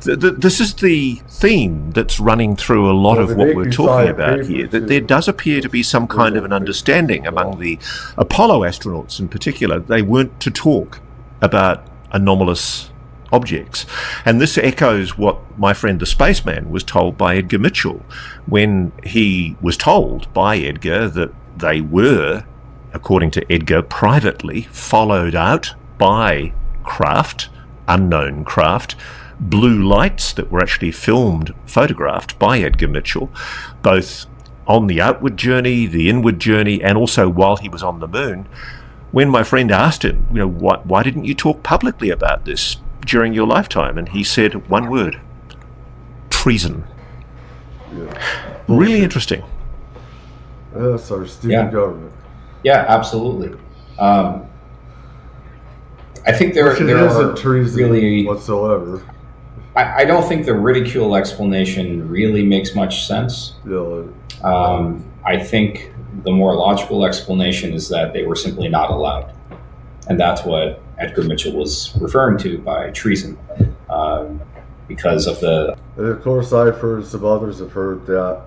This is the theme that's running through a lot of what we're talking about here, that there does appear to be some kind of an understanding among the Apollo astronauts in particular. They weren't to talk about anomalous objects. And this echoes what my friend the spaceman was told by Edgar Mitchell when he was told by Edgar that they were, according to Edgar, privately followed out by craft, unknown craft, blue lights that were actually photographed by Edgar Mitchell, both on the outward journey, the inward journey, and also while he was on the moon. When my friend asked him, why didn't you talk publicly about this during your lifetime? And he said one word: treason. Yeah. Really interesting. That's our stupid government. Yeah, absolutely. I think there isn't treason really whatsoever. I don't think the ridicule explanation really makes much sense. Yeah. I think the more logical explanation is that they were simply not allowed, and that's what Edgar Mitchell was referring to by treason, because of the. And of course, I've heard, some others have heard that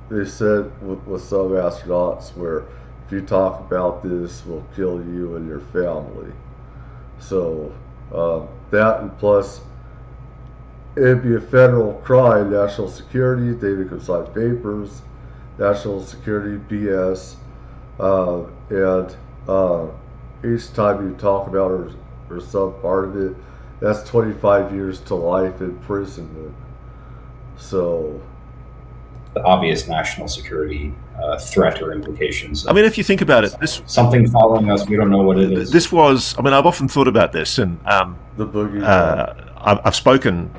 they said with some astronauts where, if you talk about this, we'll kill you and your family. So that, and plus it'd be a federal crime, national security, David could sign papers, national security BS, and each time you talk about or some part of it, that's 25 years to life imprisonment. So the obvious national security threat or implications. I mean, if you think about it, this something following us, we don't know what it is. This was, I mean, I've often thought about this, and the boogie. I've spoken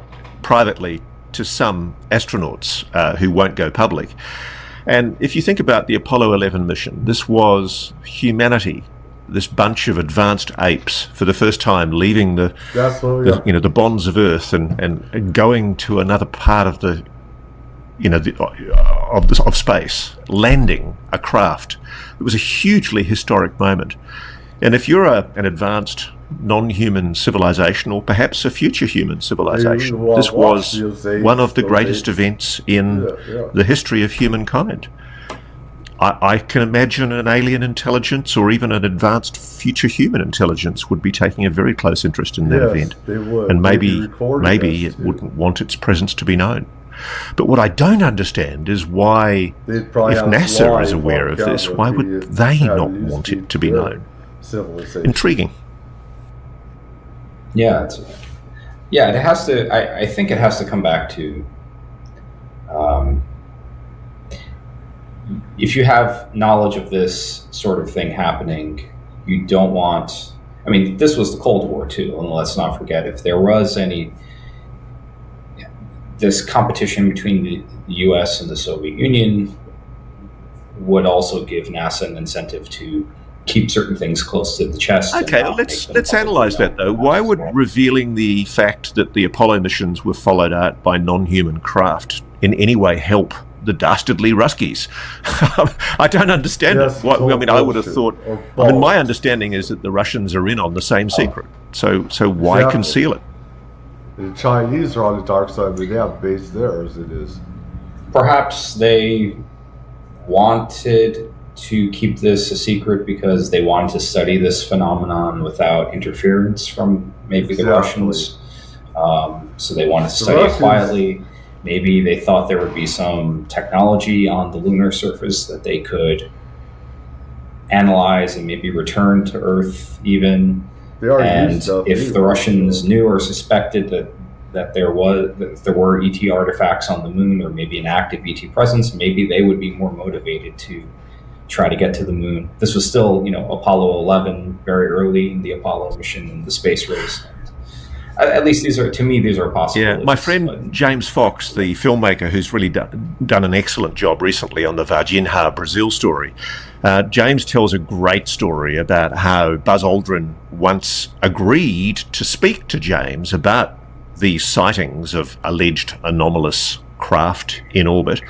privately to some astronauts who won't go public. And if you think about the Apollo 11 mission, this was humanity, this bunch of advanced apes, for the first time leaving the bonds of Earth and going to another part of the of space, landing a craft. It was a hugely historic moment. And if you're an advanced non-human civilization, or perhaps a future human civilization, this was one of the greatest events in the history of humankind. I can imagine an alien intelligence, or even an advanced future human intelligence, would be taking a very close interest in that event. They would. And maybe it wouldn't want its presence to be known. But what I don't understand is why, if NASA is aware of this, why would they not want it to be known? Intriguing. Yeah, it has to. I think it has to come back to, if you have knowledge of this sort of thing happening, you don't want. I mean, this was the Cold War too, and let's not forget, if there was this competition between the U.S. and the Soviet Union, would also give NASA an incentive to keep certain things close to the chest. Okay, let's analyse that though. Why would revealing the fact that the Apollo missions were followed out by non-human craft in any way help the dastardly Ruskies? I don't understand it. I would have thought. My understanding is that the Russians are in on the same secret. So why conceal it? The Chinese are on the dark side, but they have base there as it is. Perhaps they wanted to keep this a secret because they wanted to study this phenomenon without interference from maybe the Russians. So they wanted to study it quietly. Maybe they thought there would be some technology on the lunar surface that they could analyze and maybe return to Earth even. And if the Russians knew or suspected that there were ET artifacts on the moon, or maybe an active ET presence, maybe they would be more motivated to try to get to the moon. This was still, Apollo 11, very early in the Apollo mission and the space race. At least these are possibilities. Yeah, my friend James Fox, the filmmaker who's really done an excellent job recently on the Varginha, Brazil story, James tells a great story about how Buzz Aldrin once agreed to speak to James about the sightings of alleged anomalous craft in orbit.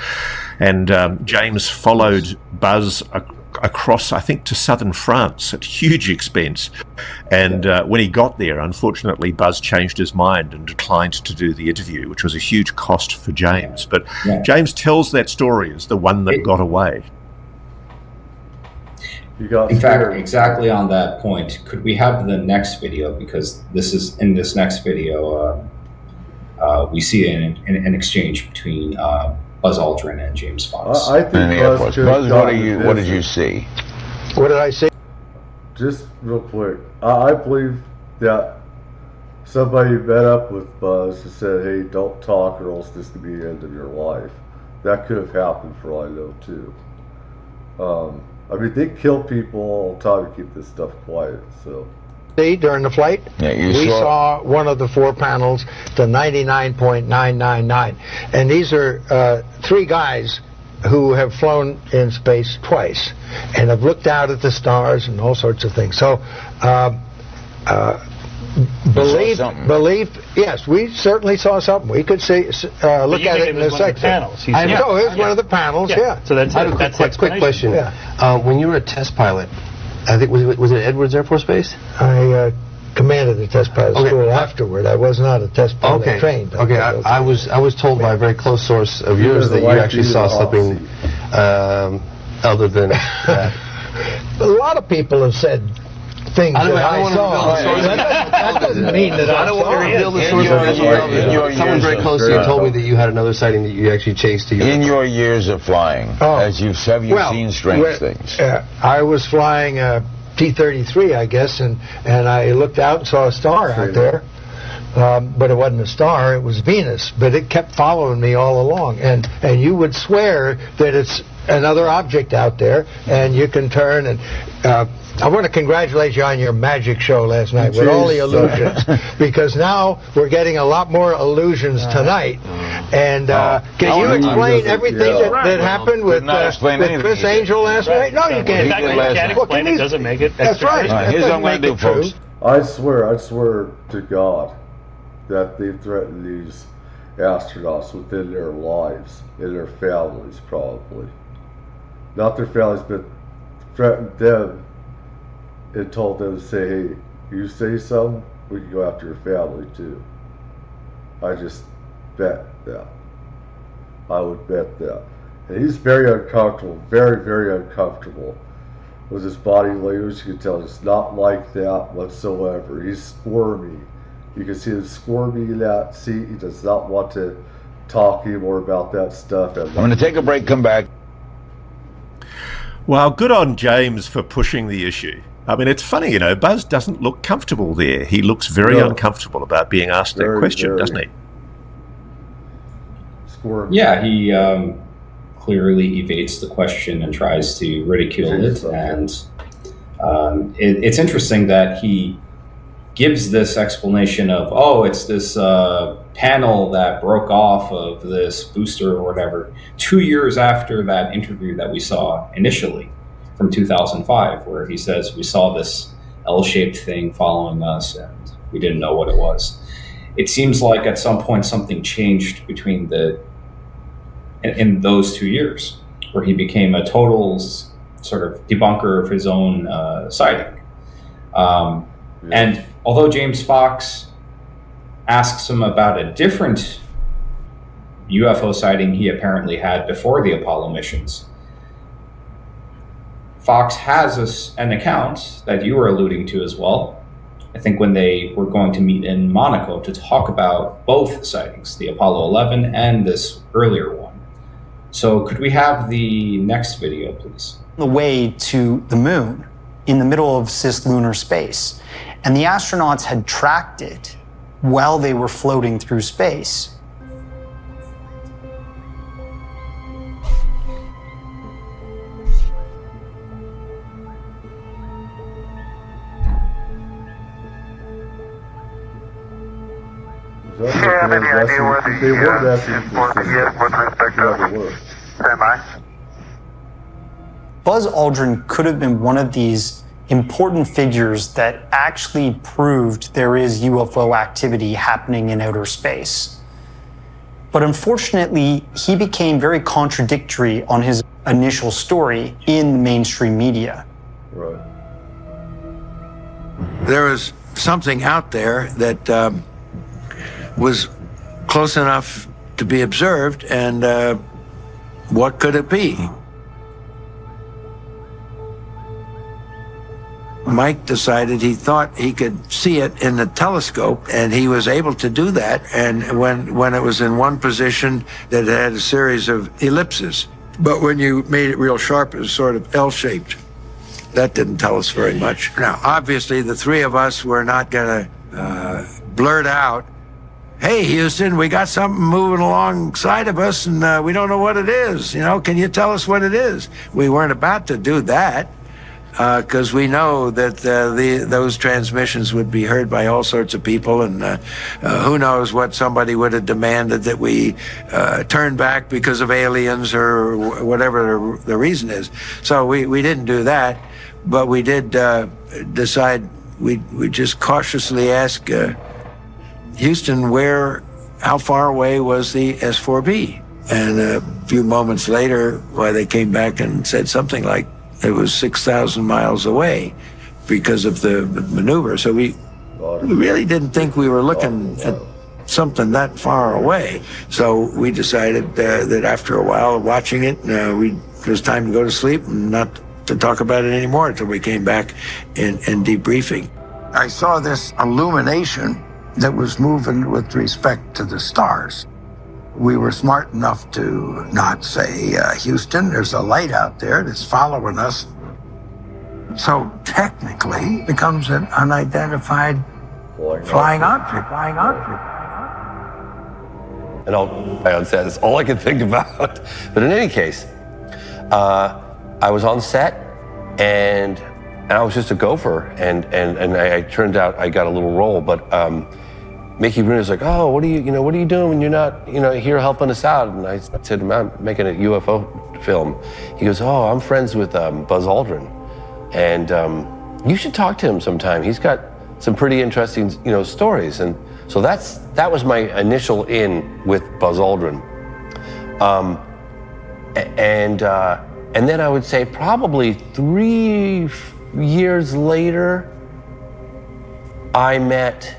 And James followed Buzz across, I think, to southern France at huge expense. And when he got there, unfortunately, Buzz changed his mind and declined to do the interview, which was a huge cost for James. But James tells that story as the one that got away. In fact, exactly on that point, could we have the next video? Because in this next video, we see an exchange between Buzz Aldrin and James Fox. I think Buzz, what did you see? What did I say? Just real quick, I believe that somebody met up with Buzz and said, "Hey, don't talk, or else this could be the end of your life." That could have happened for all I know too. They kill people all the time to keep this stuff quiet. So. During the flight, we saw one of the 4 panels to 99.999, and these are 3 guys who have flown in space twice and have looked out at the stars and all sorts of things. So believe, yes, we certainly saw something. We could see, look at it in a second. I know, it was one of the panels, yeah. So that's a quick question. Yeah. When you were a test pilot, I think, was it Edwards Air Force Base? I commanded the test pilot school afterward. I was not a test pilot trained. Okay, I was told by a very close source of yours that you actually saw something other than that. A lot of people have said things that I saw. That doesn't mean that I don't want to reveal the source. Someone very close to you told me that you had another sighting that you actually chased to you. In your years of flying, have you seen strange things? I was flying a T-33, I guess, and I looked out and saw a star out there. But it wasn't a star, it was Venus. But it kept following me all along. And you would swear that it's another object out there, and you can turn and... I want to congratulate you on your magic show last night with all the illusions, because now we're getting a lot more illusions tonight. And can you explain everything that happened with Chris Angel last night? No, you can't. It doesn't make it. That's right. Here's what I'm going to do, folks. I swear to God that they threatened these astronauts within their lives and their families, probably. Not their families, but threatened them and told them to say, "Hey, you say something, we can go after your family too." I just bet that. I would bet that. And he's very uncomfortable, very, very uncomfortable with his body language. You can tell it's not like that whatsoever. He's squirmy. You can see him squirming in that seat. He does not want to talk anymore about that stuff. I'm going to take a break, come back. Well, good on James for pushing the issue. It's funny, Buzz doesn't look comfortable there. He looks very uncomfortable about being asked that question, doesn't he? Yeah, he clearly evades the question and tries to ridicule it. And it's interesting that he gives this explanation of, it's this panel that broke off of this booster or whatever 2 years after that interview that we saw initially from 2005, where he says we saw this L-shaped thing following us and we didn't know what it was. It seems like at some point something changed between in those 2 years, where he became a total sort of debunker of his own sighting. And although James Fox asks him about a different UFO sighting he apparently had before the Apollo missions, Fox has an account that you were alluding to as well. I think when they were going to meet in Monaco to talk about both sightings, the Apollo 11 and this earlier one. So could we have the next video, please? The way to the moon in the middle of cislunar space. And the astronauts had tracked it while they were floating through space. Do you have any idea where the informant is with respect to stand by? Buzz Aldrin could have been one of these important figures that actually proved there is UFO activity happening in outer space. But unfortunately, he became very contradictory on his initial story in the mainstream media. Right. There was something out there that was close enough to be observed, and what could it be? Mike decided he thought he could see it in the telescope, and he was able to do that. And when it was in one position, that had a series of ellipses. But when you made it real sharp, it was sort of L-shaped. That didn't tell us very much. Now, obviously, the three of us were not going to blurt out, "Hey, Houston, we got something moving alongside of us, and we don't know what it is. You know, can you tell us what it is?" We weren't about to do that, because we know that those transmissions would be heard by all sorts of people, and who knows what somebody would have demanded that we turn back because of aliens or whatever the reason is. So we didn't do that, but we did decide we just cautiously ask Houston, how far away was the S4B? And a few moments later, they came back and said something like it was 6,000 miles away because of the maneuver. So we really didn't think we were looking at something that far away. So we decided that after a while of watching it, it was time to go to sleep and not to talk about it anymore until we came back in debriefing. I saw this illumination that was moving with respect to the stars. We were smart enough to not say, Houston, there's a light out there that's following us. So technically, it becomes an unidentified flying object. And I said, that's all I could think about. But in any case, I was on set, and I was just a gopher, and I turned out I got a little role, but Mickey Rooney's like, "Oh, what are you doing when you're not, here helping us out?" And I said, "I'm making a UFO film." He goes, "Oh, I'm friends with Buzz Aldrin, and you should talk to him sometime. He's got some pretty interesting, stories." And so that was my initial in with Buzz Aldrin. And then I would say probably 3 years later, I met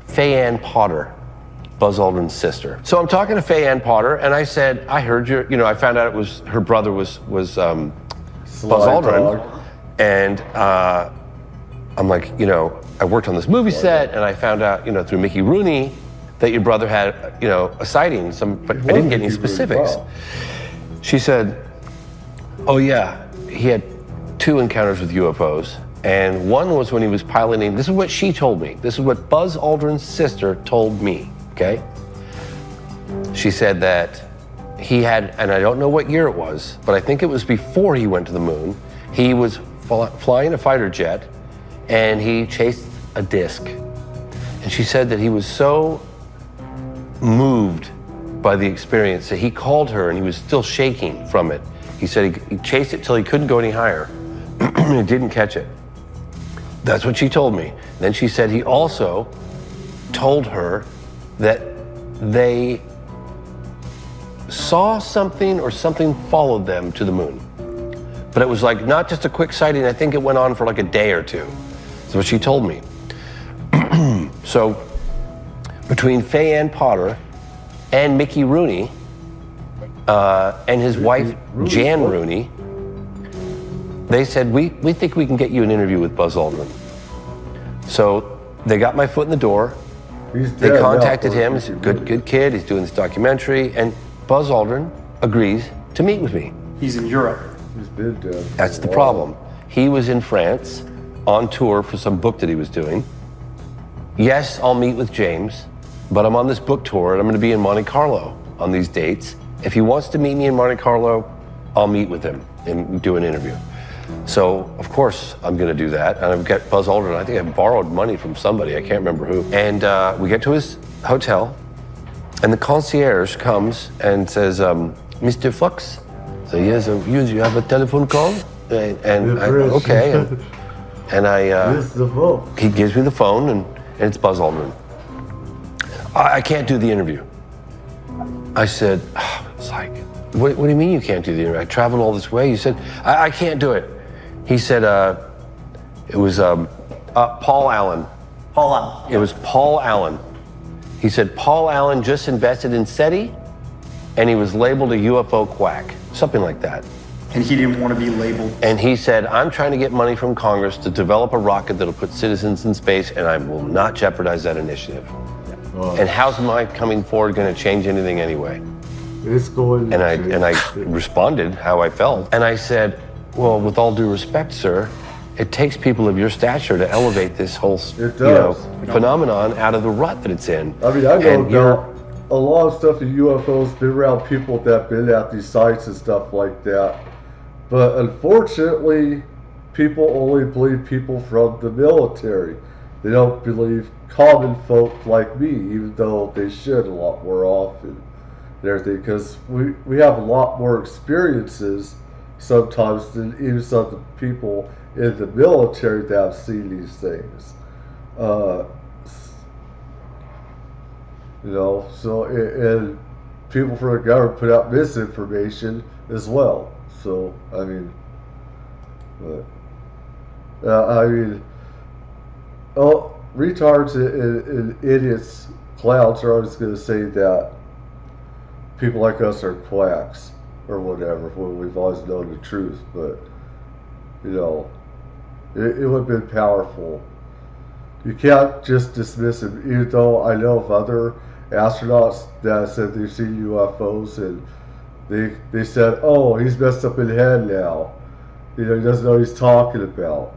Faye Ann Potter, Buzz Aldrin's sister. So I'm talking to Faye Ann Potter, and I said, "I heard I found out it was her brother was Buzz Aldrin," and I'm like, I worked on this movie set, and I found out, through Mickey Rooney, that your brother had, a sighting. But I didn't get any specifics. She said, "Oh yeah, he had 2 encounters with UFOs. And one was when he was piloting," this is what she told me. This is what Buzz Aldrin's sister told me, okay? She said that he had, and I don't know what year it was, but I think it was before he went to the moon. He was flying a fighter jet, and he chased a disc. And she said that he was so moved by the experience. So he called her and he was still shaking from it. He said he chased it till he couldn't go any higher. He didn't catch it. That's what she told me. Then she said he also told her that they saw something or something followed them to the moon. But it was like not just a quick sighting. I think it went on for like a day or two. That's what she told me. So between Faye Ann Potter and Mickey Rooney and his wife Jan Rooney, they said, we think we can get you an interview with Buzz Aldrin. So they got my foot in the door. They contacted him. He's a good kid. He's doing this documentary. And Buzz Aldrin agrees to meet with me. He's in Europe. He's been dead. That's the problem. He was in France on tour for some book that he was doing. Yes, I'll meet with James, but I'm on this book tour and I'm going to be in Monte Carlo on these dates. If he wants to meet me in Monte Carlo, I'll meet with him and do an interview. So, of course, I'm going to do that. And I've got Buzz Aldrin. I think I borrowed money from somebody. I can't remember who. And we get to his hotel, and the concierge comes and says, Mr. Fox? So, yes, you have a telephone call? And I, okay. And he gives me the phone, and it's Buzz Aldrin. I can't do the interview. I said, it's like, what do you mean you can't do the interview? I traveled all this way. You said, I can't do it. He said, it was Paul Allen. Paul Allen. It was Paul Allen. He said, Paul Allen just invested in SETI, and he was labeled a UFO quack, something like that. And he didn't want to be labeled. And he said, I'm trying to get money from Congress to develop a rocket that'll put citizens in space, and I will not jeopardize that initiative. And how's my coming forward going to change anything anyway? It's going and I responded how I felt. And I said, well, with all due respect, sir, it takes people of your stature to elevate this whole phenomenon out of the rut that it's in. I mean, I know about a lot of stuff in UFOs, been around people that have been at these sites and stuff like that. But unfortunately, people only believe people from the military. They don't believe common folk like me, even though they should a lot more often and everything, because we have a lot more experiences sometimes than even some of the people in the military that have seen these things. And people from the government put out misinformation as well. So, I mean, retards and idiots, clowns are always going to say that people like us are quacks or whatever, when we've always known the truth. But, it would have been powerful. You can't just dismiss it, even though I know of other astronauts that said they've seen UFOs and they said, oh, he's messed up in the head now. He doesn't know what he's talking about.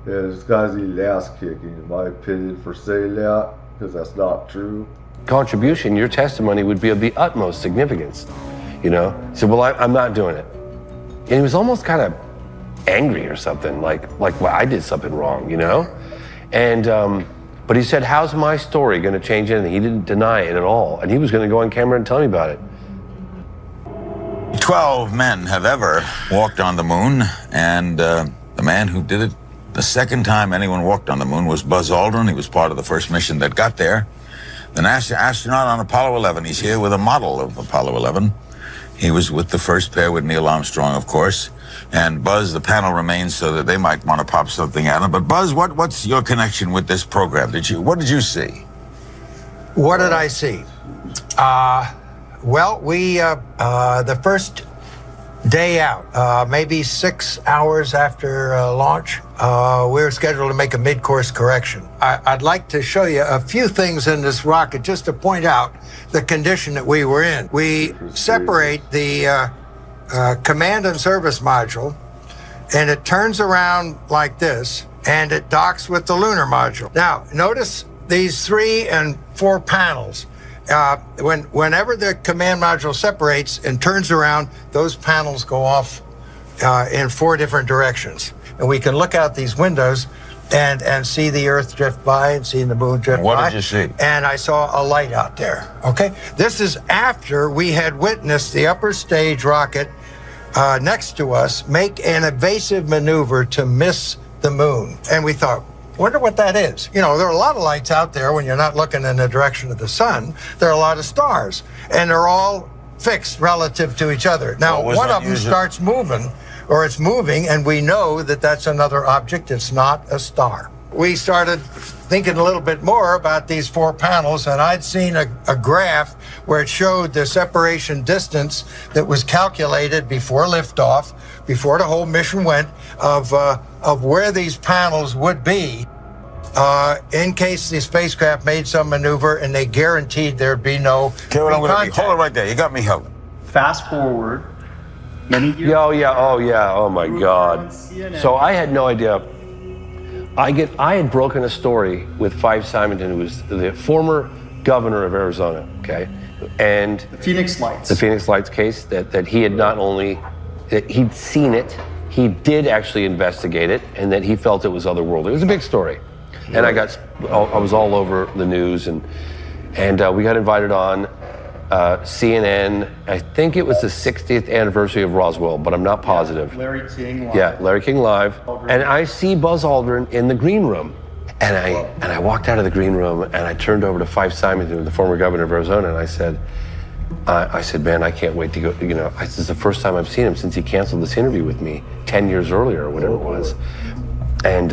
And this guy's eating ass kicking, in my opinion, for saying that, because that's not true. Contribution, your testimony would be of the utmost significance. He said, well, I'm not doing it. And he was almost kind of angry or something, like well, I did something wrong, And, but he said, how's my story going to change anything? He didn't deny it at all. And he was going to go on camera and tell me about it. 12 men have ever walked on the moon, and the man who did it the second time anyone walked on the moon was Buzz Aldrin. He was part of the first mission that got there. The NASA astronaut on Apollo 11. He's here with a model of Apollo 11. He was with the first pair with Neil Armstrong, of course. And Buzz, the panel remains so that they might want to pop something at him. But Buzz, what's your connection with this program? What did you see? What did I see? Well, the first day out, maybe 6 hours after launch, we were scheduled to make a mid-course correction. I'd like to show you a few things in this rocket just to point out the condition that we were in. We separate the command and service module, and it turns around like this, and it docks with the lunar module. Now, notice these 3 and 4 panels. Whenever the command module separates and turns around, those panels go off in 4 different directions. And we can look out these windows and see the Earth drift by and see the moon drift by. What did you see? And I saw a light out there, okay? This is after we had witnessed the upper stage rocket next to us make an evasive maneuver to miss the moon. And we thought, wonder what that is. You know, there are a lot of lights out there when you're not looking in the direction of the sun. There are a lot of stars, and they're all fixed relative to each other. Now, one of them starts moving, or it's moving, and we know that that's another object. It's not a star. We started thinking a little bit more about these 4 panels, and I'd seen a graph where it showed the separation distance that was calculated before liftoff, before the whole mission went, of where these panels would be in case the spacecraft made some maneuver, and they guaranteed there'd be no contact. Hold it right there. You got me held. Fast forward many years. Oh my God. So I had no idea. I had broken a story with Fife Simonton, who was the former governor of Arizona, okay? And the Phoenix Lights. The Phoenix Lights case, that he had not only, that he'd seen it, he did actually investigate it, and that he felt it was otherworldly. It was a big story. And I was all over the news, and we got invited on CNN. I think it was the 60th anniversary of Roswell, but I'm not positive. Larry King Live. Yeah, Larry King Live. And I see Buzz Aldrin in the green room. And I walked out of the green room, and I turned over to Fife Simonton, the former governor of Arizona, and I said, man, I can't wait to go, this is the first time I've seen him since he canceled this interview with me 10 years earlier, or whatever it was. And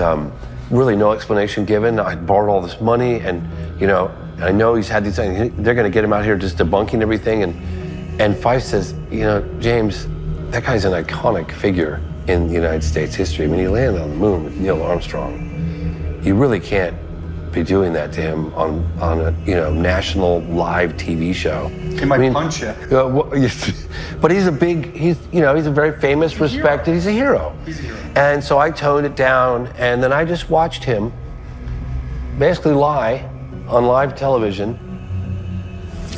really no explanation given. I borrowed all this money, and, I know he's had these things. They're going to get him out here just debunking everything. And Fife says, James, that guy's an iconic figure in the United States history. I mean, he landed on the moon with Neil Armstrong. You really can't be doing that to him on a national live TV show. He might punch you. But he's a very famous, respected. He's a hero. He's a hero. And so I toned it down, and then I just watched him basically lie on live television.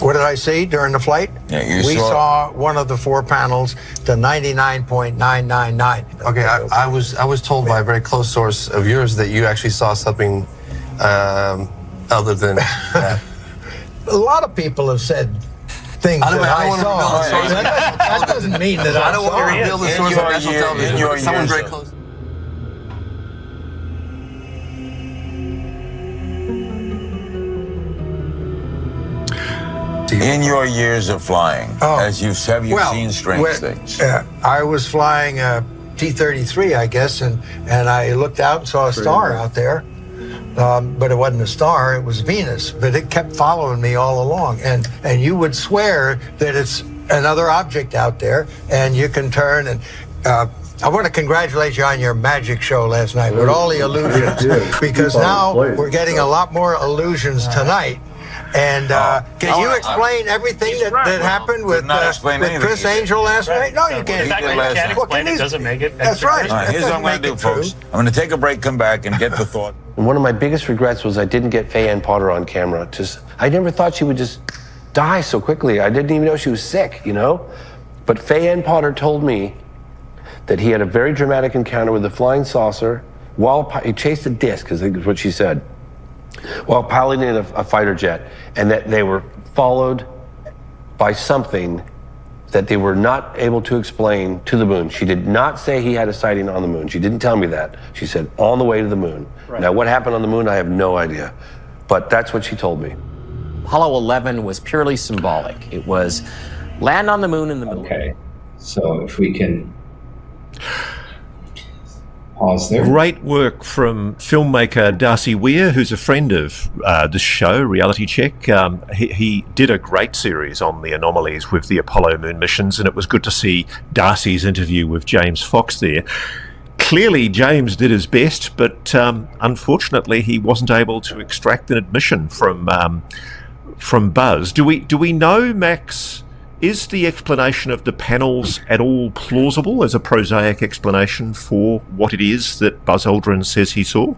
What did I see during the flight? We saw one of the 4 panels to 99.999. Okay, I was told by a very close source of yours that you actually saw something other than that. A lot of people have said things that I saw. That doesn't mean that I don't want to reveal the source on national television. But someone very close. In your years of flying, have you seen strange things? I was flying a T-33, I guess, and I looked out and saw a star out there. But it wasn't a star, it was Venus. But it kept following me all along. And you would swear that it's another object out there, and you can turn and... I want to congratulate you on your magic show last night with all the illusions, because now we're getting a lot more illusions tonight. And can you explain everything that happened with Chris Angel last night? No, you can't. You can't explain it, doesn't make it. That's right. Here's what I'm going to do, folks. I'm going to take a break, come back, and get the thought. And one of my biggest regrets was I didn't get Faye Potter on camera. I never thought she would just die so quickly. I didn't even know she was sick, But Faye Potter told me that he had a very dramatic encounter with a flying saucer while he chased a disc, is what she said, while piloting a fighter jet, and that they were followed by something that they were not able to explain to the moon. She did not say he had a sighting on the moon. She didn't tell me that. She said on the way to the moon. Right. Now, what happened on the moon, I have no idea. But that's what she told me. Apollo 11 was purely symbolic. It was land on the moon in the middle. Okay, so if we can pause there. Great work from filmmaker Darcy Weir, who's a friend of the show, Reality Check. He did a great series on the anomalies with the Apollo moon missions, and it was good to see Darcy's interview with James Fox there. Clearly, James did his best, but unfortunately, he wasn't able to extract an admission from Buzz. Do we know, Max? Is the explanation of the panels at all plausible as a prosaic explanation for what it is that Buzz Aldrin says he saw?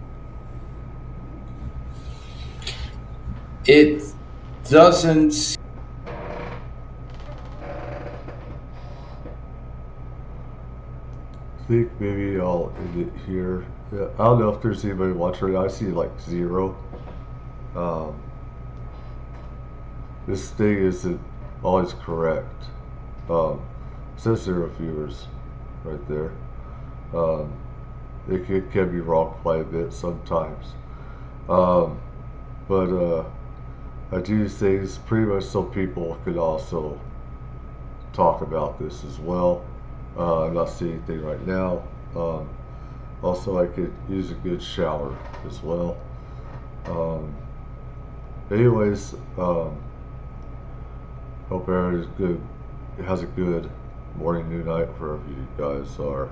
It doesn't. think maybe I'll end it here. Yeah, I don't know if there's anybody watching. I see like 0. This thing isn't always correct. It says 0 viewers right there. It can be wrong quite a bit sometimes. But I do things pretty much so people could also talk about this as well. I'm not seeing anything right now. Also, I could use a good shower as well. Anyways, hope everybody's good. It has a good morning, noon, night, wherever you guys are.